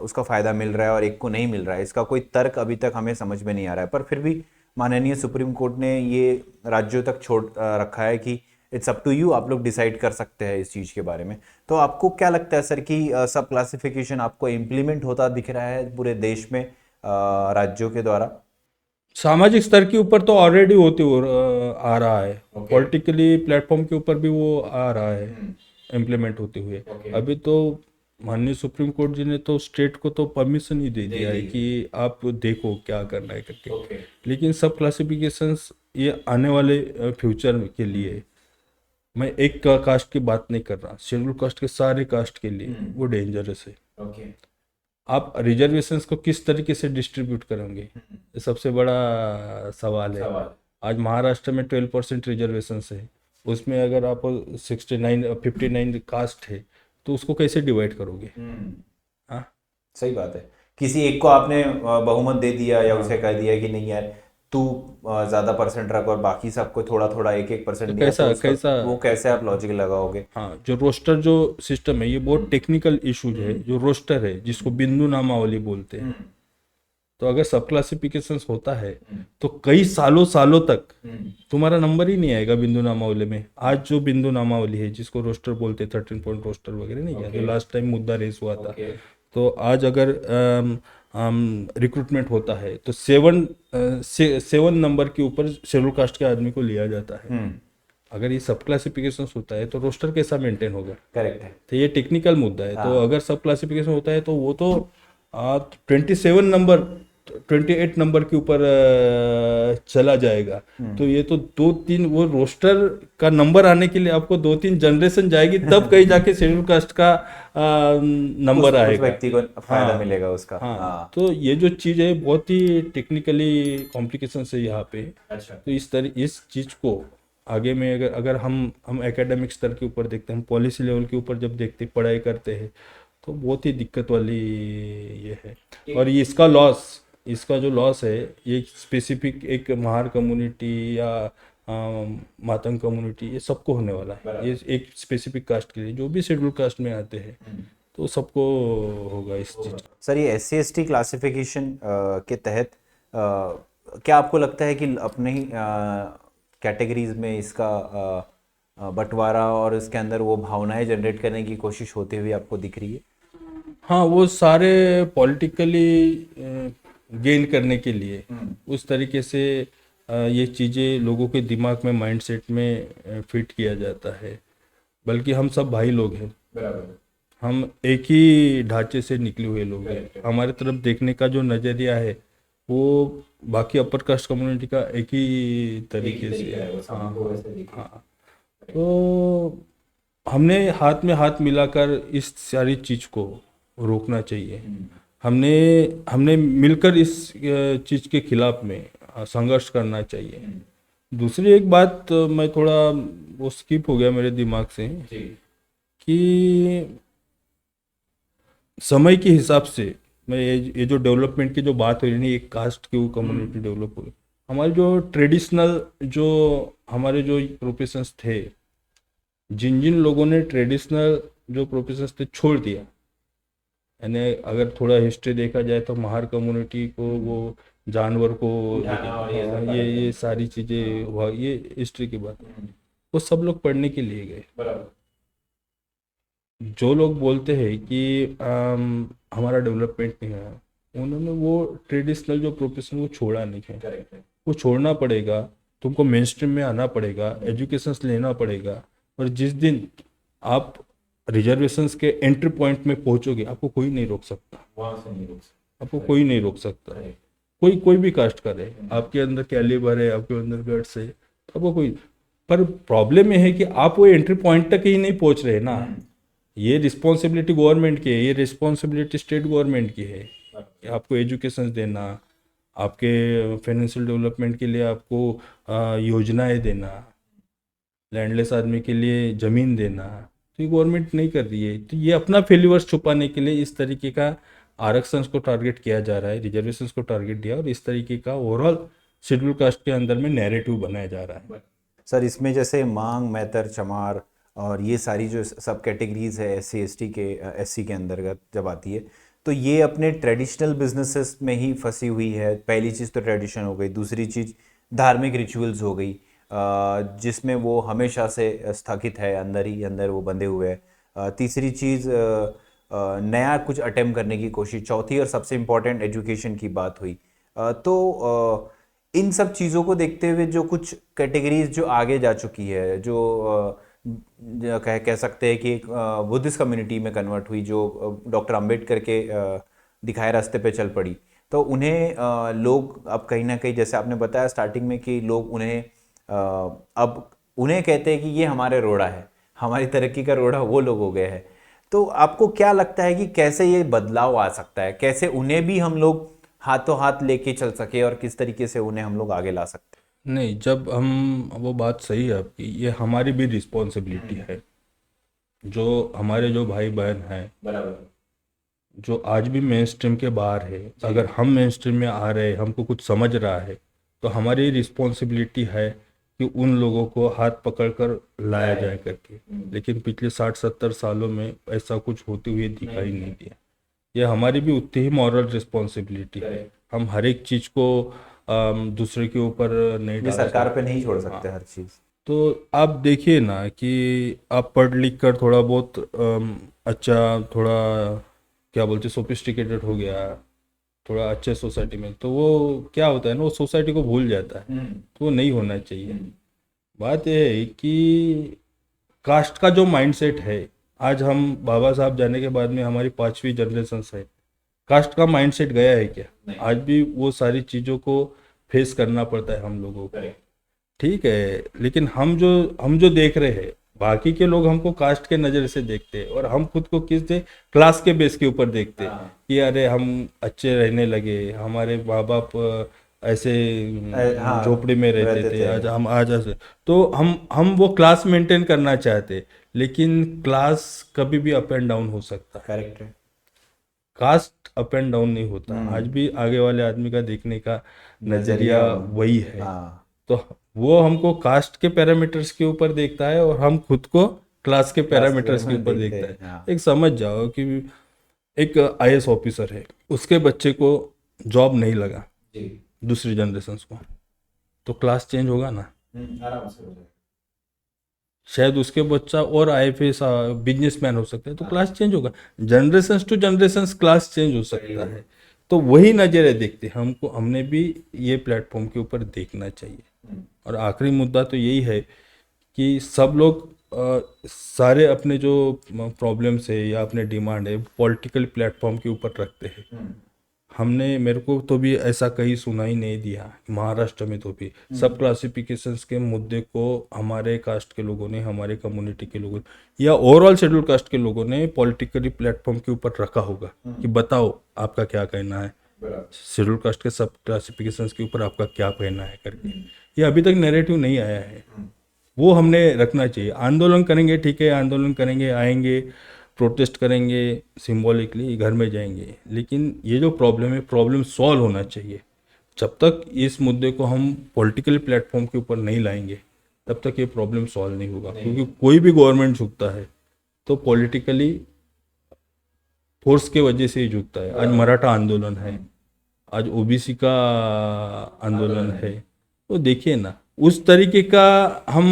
उसका फायदा मिल रहा है और एक को नहीं मिल रहा है, इसका कोई तर्क अभी तक हमें समझ में नहीं आ रहा है। पर फिर भी माननीय सुप्रीम कोर्ट ने ये राज्यों तक छोड़ रखा है कि इट्स अप टू यू, आप लोग डिसाइड कर सकते हैं इस चीज़ के बारे में। तो आपको क्या लगता है सर कि सब क्लासिफिकेशन आपको इम्प्लीमेंट होता दिख रहा है पूरे देश में राज्यों के द्वारा? सामाजिक स्तर के ऊपर तो ऑलरेडी आ रहा है, पॉलिटिकली प्लेटफॉर्म के ऊपर भी वो आ रहा है इम्प्लीमेंट होते हुए। अभी तो माननीय सुप्रीम कोर्ट जी ने तो स्टेट को तो परमिशन ही दे दिया है कि आप देखो क्या करना है करके। लेकिन सब क्लासिफिकेशंस ये आने वाले फ्यूचर के लिए, मैं एक कास्ट की बात नहीं कर रहा, शेड्यूल कास्ट के सारे कास्ट के लिए वो डेंजरस है। आप रिजर्वेशंस को किस तरीके से डिस्ट्रीब्यूट करेंगे, ये सबसे बड़ा सवाल है। आज महाराष्ट्र में 12% रिजर्वेशन है, उसमें अगर आप 59 कास्ट है तो उसको कैसे डिवाइड करोगे? हाँ, सही बात है। किसी एक को आपने बहुमत दे दिया या उसे कह दिया कि नहीं यार तू ज्यादा परसेंट रख, और बाकी सबको थोड़ा थोड़ा एक एक परसेंट तो दिया, तो कैसा वो कैसे आप लॉजिक लगाओगे? हाँ, जो रोस्टर जो सिस्टम है ये बहुत टेक्निकल इशूज है। जो रोस्टर है जिसको बिंदु नामावली बोलते हैं, तो अगर सब क्लासिफिकेशंस होता है तो कई सालों सालों तक तुम्हारा नंबर ही नहीं आएगा बिंदु नामावली में। आज जो बिंदु नामावली है जिसको रोस्टर बोलते हैं, 13 पॉइंट रोस्टर वगैरह नहीं है, जो लास्ट टाइम मुद्दा रेस हुआ था, तो आज अगर रिक्रूटमेंट होता है तो 7 नंबर के ऊपर शेड्यूल कास्ट के आदमी को लिया जाता है। अगर ये सब क्लासिफिकेशन होता है तो रोस्टर कैसा मेंटेन होगा? करेक्ट है। तो ये टेक्निकल मुद्दा है। तो अगर सब क्लासिफिकेशन होता है तो वो तो 28 नंबर के ऊपर चला जाएगा। तो ये तो 2-3 वो रोस्टर का नंबर आने के लिए आपको 2-3 जनरेशन जाएगी, तब कहीं जाके शेड्यूल कास्ट का नंबर आएगा, उस व्यक्ति को फायदा मिलेगा उसका। हाँ, तो ये जो चीज़ है बहुत ही टेक्निकली कॉम्प्लिकेशन है यहाँ पे। तो इस चीज़ को आगे में अगर हम एकेडमिक स्तर के ऊपर देखते हैं, हम पॉलिसी लेवल के ऊपर जब देखते पढ़ाई करते हैं, तो बहुत ही दिक्कत वाली ये है। और ये इसका जो लॉस है ये स्पेसिफिक एक महार कम्युनिटी या मातंग कम्युनिटी, ये सबको होने वाला है। ये एक स्पेसिफिक कास्ट के लिए जो भी शेड्यूल कास्ट में आते हैं तो सबको होगा इस चीज़। सर ये SC/ST क्लासिफिकेशन के तहत क्या आपको लगता है कि अपने ही कैटेगरीज में इसका बंटवारा और इसके अंदर वो भावनाएं जनरेट करने की कोशिश होती हुई आपको दिख रही है? हाँ, वो सारे पॉलिटिकली गेन करने के लिए उस तरीके से ये चीज़ें लोगों के दिमाग में, माइंडसेट में फिट किया जाता है। बल्कि हम सब भाई लोग हैं, हम एक ही ढांचे से निकले हुए लोग हैं। हमारे तरफ देखने का जो नज़रिया है वो बाकी अपर कास्ट कम्युनिटी का एक ही तरीके से है। हाँ, तो हमने हाथ में हाथ मिलाकर इस सारी चीज़ को रोकना चाहिए। हमने मिलकर इस चीज़ के खिलाफ में संघर्ष करना चाहिए। दूसरी एक बात मैं थोड़ा वो स्किप हो गया मेरे दिमाग से कि समय के हिसाब से मैं ये जो डेवलपमेंट की जो बात हो रही है, एक कास्ट की वो कम्युनिटी डेवलप हो रही, हमारे जो ट्रेडिशनल जो हमारे जो प्रोफेशंस थे, जिन जिन लोगों ने ट्रेडिशनल जो प्रोफेशंस थे छोड़ दिया, यानी अगर थोड़ा हिस्ट्री देखा जाए तो महार कम्युनिटी को वो जानवर को ये सारी चीज़ें हुआ, ये हिस्ट्री की बात है। वो सब लोग पढ़ने के लिए गए। जो लोग बोलते हैं कि हमारा डेवलपमेंट नहीं है, उन्होंने वो ट्रेडिशनल जो प्रोफेशन वो छोड़ा नहीं है। वो छोड़ना पड़ेगा, तुमको मेन स्ट्रीम में आना पड़ेगा, एजुकेशंस लेना पड़ेगा। और जिस दिन आप रिजर्वेशंस के एंट्री पॉइंट में पहुंचोगे, आपको कोई नहीं रोक सकता, वहां से नहीं रोक सकते। आपको कोई नहीं रोक सकता। कोई भी कास्ट करे, आपके अंदर कैलिबर है, आपके अंदर गट्स है, तो आपको कोई। पर प्रॉब्लम ये है कि आप वो एंट्री पॉइंट तक ही नहीं पहुंच रहे ना। ये रिस्पॉन्सिबिलिटी गवर्नमेंट की है, ये रिस्पॉन्सिबिलिटी स्टेट गवर्नमेंट की है कि आपको एजुकेशन देना, आपके फाइनेंशियल डेवलपमेंट के लिए आपको योजनाएं देना, लैंडलेस आदमी के लिए ज़मीन देना। तो ये गवर्नमेंट नहीं कर रही है। तो ये अपना फेल्यूर्स छुपाने के लिए इस तरीके का आरक्षण को टारगेट किया जा रहा है, रिजर्वेशन को टारगेट दिया, और इस तरीके का ओवरऑल शेड्यूल कास्ट के अंदर में नैरेटिव बनाया जा रहा है। सर इसमें जैसे मांग, मैतर, चमार और ये सारी जो सब कैटेगरीज है SC ST के SC के अंतर्गत जब आती है, तो ये अपने ट्रेडिशनल बिजनेसेस में ही फंसी हुई है। पहली चीज़ तो ट्रेडिशन हो गई, दूसरी चीज़ धार्मिक रिचुअल्स हो गई, जिसमें वो हमेशा से स्थगित है, अंदर ही अंदर वो बंधे हुए हैं। तीसरी चीज़ नया कुछ अटेम्प्ट करने की कोशिश। चौथी और सबसे इम्पोर्टेंट एजुकेशन की बात हुई। इन सब चीज़ों को देखते हुए जो कुछ कैटेगरीज जो आगे जा चुकी है, जो कह सकते हैं कि बुद्धिस्ट कम्युनिटी में कन्वर्ट हुई, जो डॉक्टर अंबेडकर के दिखाए रास्ते पे चल पड़ी, तो उन्हें लोग अब कहीं ना कहीं, जैसे आपने बताया स्टार्टिंग में, कि लोग उन्हें अब उन्हें कहते हैं कि ये हमारे रोड़ा है, हमारी तरक्की का रोड़ा वो लोग हो गए हैं। तो आपको क्या लगता है कि कैसे ये बदलाव आ सकता है, कैसे उन्हें भी हम लोग हाथों हाथ लेके चल सके और किस तरीके से उन्हें हम लोग आगे ला सकते नहीं, जब हम, वो बात सही है आपकी, ये हमारी भी रिस्पॉन्सिबिलिटी है। जो हमारे जो भाई बहन हैं, बराबर, जो आज भी मेन स्ट्रीम के बाहर है, अगर हम मेन स्ट्रीम में आ रहे हैं, हमको कुछ समझ रहा है, तो हमारी रिस्पॉन्सिबिलिटी है कि उन लोगों को हाथ पकड़ कर लाया जाए करके। लेकिन पिछले 60-70 सालों में ऐसा कुछ होते हुए दिखाई नहीं दिया। ये हमारी भी उतनी ही मॉरल रिस्पॉन्सिबिलिटी है। हम हर एक चीज़ को दूसरे के ऊपर नहीं ये डाल सरकार पे सकते। नहीं छोड़ सकते हर चीज़। तो आप देखिए ना कि आप पढ़ लिख कर थोड़ा बहुत अच्छा, थोड़ा क्या बोलते, सोफिस्टिकेटेड हो गया, थोड़ा अच्छे सोसाइटी में, तो वो क्या होता है ना, वो सोसाइटी को भूल जाता है। तो वो नहीं होना चाहिए। बात यह है कि कास्ट का जो माइंडसेट है, आज हम बाबा साहब जाने के बाद में हमारी 5वीं जनरेशन है, कास्ट का माइंडसेट गया है क्या? आज भी वो सारी चीज़ों को फेस करना पड़ता है हम लोगों को। ठीक है, लेकिन हम जो देख रहे हैं, बाकी के लोग हमको कास्ट के नज़र से देखते हैं, और हम खुद को किस दे क्लास के बेस के ऊपर देखते हैं कि अरे हम अच्छे रहने लगे, हमारे माँ बाप ऐसे हाँ, झोपड़ी में रहते रहते थे, थे। आज हम आज ऐसे। तो हम वो क्लास मेंटेन करना चाहते, लेकिन क्लास कभी भी अप एंड डाउन हो सकता है, करेक्ट है। कास्ट अप एंड डाउन नहीं होता। आज भी आगे वाले आदमी का देखने का नजरिया वही है। हाँ, तो वो हमको कास्ट के पैरामीटर्स के ऊपर देखता है, और हम खुद को क्लास के पैरामीटर्स के ऊपर देखते देखता हैं, है। हाँ। एक समझ जाओ कि एक IAS ऑफिसर है, उसके बच्चे को जॉब नहीं लगा, जी, दूसरी जनरेशन को, तो क्लास चेंज होगा ना। आराम से हो जाएगा। शायद उसके बच्चा और IFS बिजनेसमैन हो सकता है, तो क्लास चेंज होगा। Generation to generation class change हो सकता है। तो वही नज़रिए देखते हैं हमको, हमने भी ये प्लेटफॉर्म के ऊपर देखना चाहिए। और आखिरी मुद्दा तो यही है कि सब लोग सारे अपने जो प्रॉब्लम्स है या अपने डिमांड है पॉलिटिकल प्लेटफॉर्म के ऊपर रखते हैं। हमने, मेरे को तो भी ऐसा कहीं सुना ही नहीं दिया महाराष्ट्र में, तो भी सब क्लासिफिकेशंस के मुद्दे को हमारे कास्ट के लोगों ने, हमारे कम्युनिटी के लोगों ने, या ओवरऑल शेड्यूल कास्ट के लोगों ने पॉलिटिकली प्लेटफॉर्म के ऊपर रखा होगा कि बताओ आपका क्या कहना है, शेड्यूल कास्ट के सब क्लासिफिकेशंस के ऊपर आपका क्या कहना है करके। ये अभी तक नैरेटिव नहीं आया है, वो हमने रखना चाहिए। आंदोलन करेंगे, ठीक है, आंदोलन करेंगे, आएंगे, प्रोटेस्ट करेंगे, सिंबॉलिकली घर में जाएंगे, लेकिन ये जो प्रॉब्लम है, प्रॉब्लम सॉल्व होना चाहिए। जब तक इस मुद्दे को हम पॉलिटिकल प्लेटफॉर्म के ऊपर नहीं लाएंगे तब तक ये प्रॉब्लम सॉल्व नहीं होगा, क्योंकि कोई भी गवर्नमेंट झुकता है तो पॉलिटिकली फोर्स के वजह से ही झुकता है। आज मराठा आंदोलन है, आज ओबीसी का आंदोलन है, तो देखिए ना उस तरीके का हम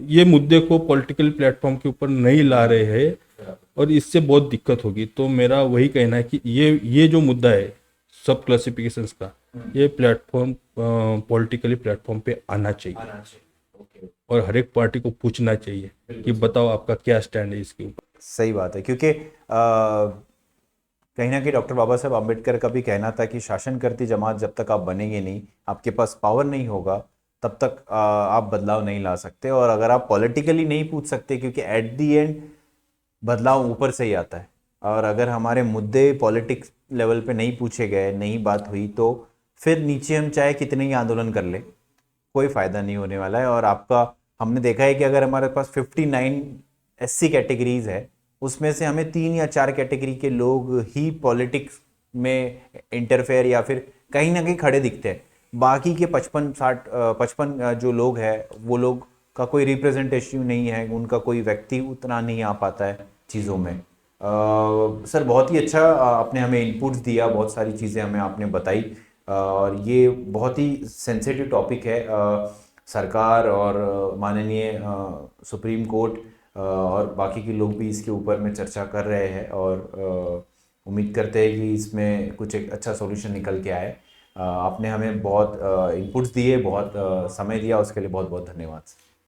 ये मुद्दे को पॉलिटिकल प्लेटफॉर्म के ऊपर नहीं ला रहे हैं और इससे बहुत दिक्कत होगी। तो मेरा वही कहना है कि ये जो मुद्दा है सब क्लासिफिकेशंस का, ये प्लेटफॉर्म पॉलिटिकली प्लेटफॉर्म पे आना चाहिए और हर एक पार्टी को पूछना चाहिए कि बताओ आपका क्या स्टैंड है इसके ऊपर। सही बात है, क्योंकि कहीं ना कहीं डॉक्टर बाबा साहब आम्बेडकर का भी कहना था कि शासन करती जमात जब तक आप बनेंगे नहीं, आपके पास पावर नहीं होगा, तब तक आप बदलाव नहीं ला सकते। और अगर आप पॉलिटिकली नहीं पूछ सकते, क्योंकि एट दी एंड बदलाव ऊपर से ही आता है, और अगर हमारे मुद्दे पॉलिटिक्स लेवल पे नहीं पूछे गए, नहीं बात हुई, तो फिर नीचे हम चाहे कितने ही आंदोलन कर ले, कोई फ़ायदा नहीं होने वाला है। और आपका हमने देखा है कि अगर हमारे पास 59 SC कैटेगरीज है, उसमें से हमें 3 या 4 कैटेगरी के लोग ही पॉलिटिक्स में इंटरफेयर या फिर कहीं ना कहीं खड़े दिखते हैं। बाकी के 55 जो लोग हैं, वो लोग का कोई रिप्रेजेंटेशन नहीं है, उनका कोई व्यक्ति उतना नहीं आ पाता है चीज़ों में। सर बहुत ही अच्छा आपने हमें इनपुट्स दिया, बहुत सारी चीज़ें हमें आपने बताई, और ये बहुत ही सेंसिटिव टॉपिक है। सरकार और माननीय सुप्रीम कोर्ट और बाकी के लोग भी इसके ऊपर में चर्चा कर रहे हैं, और उम्मीद करते हैं कि इसमें कुछ एक अच्छा सॉल्यूशन निकल के आए। आपने हमें बहुत इनपुट्स दिए, बहुत समय दिया, उसके लिए बहुत बहुत धन्यवाद।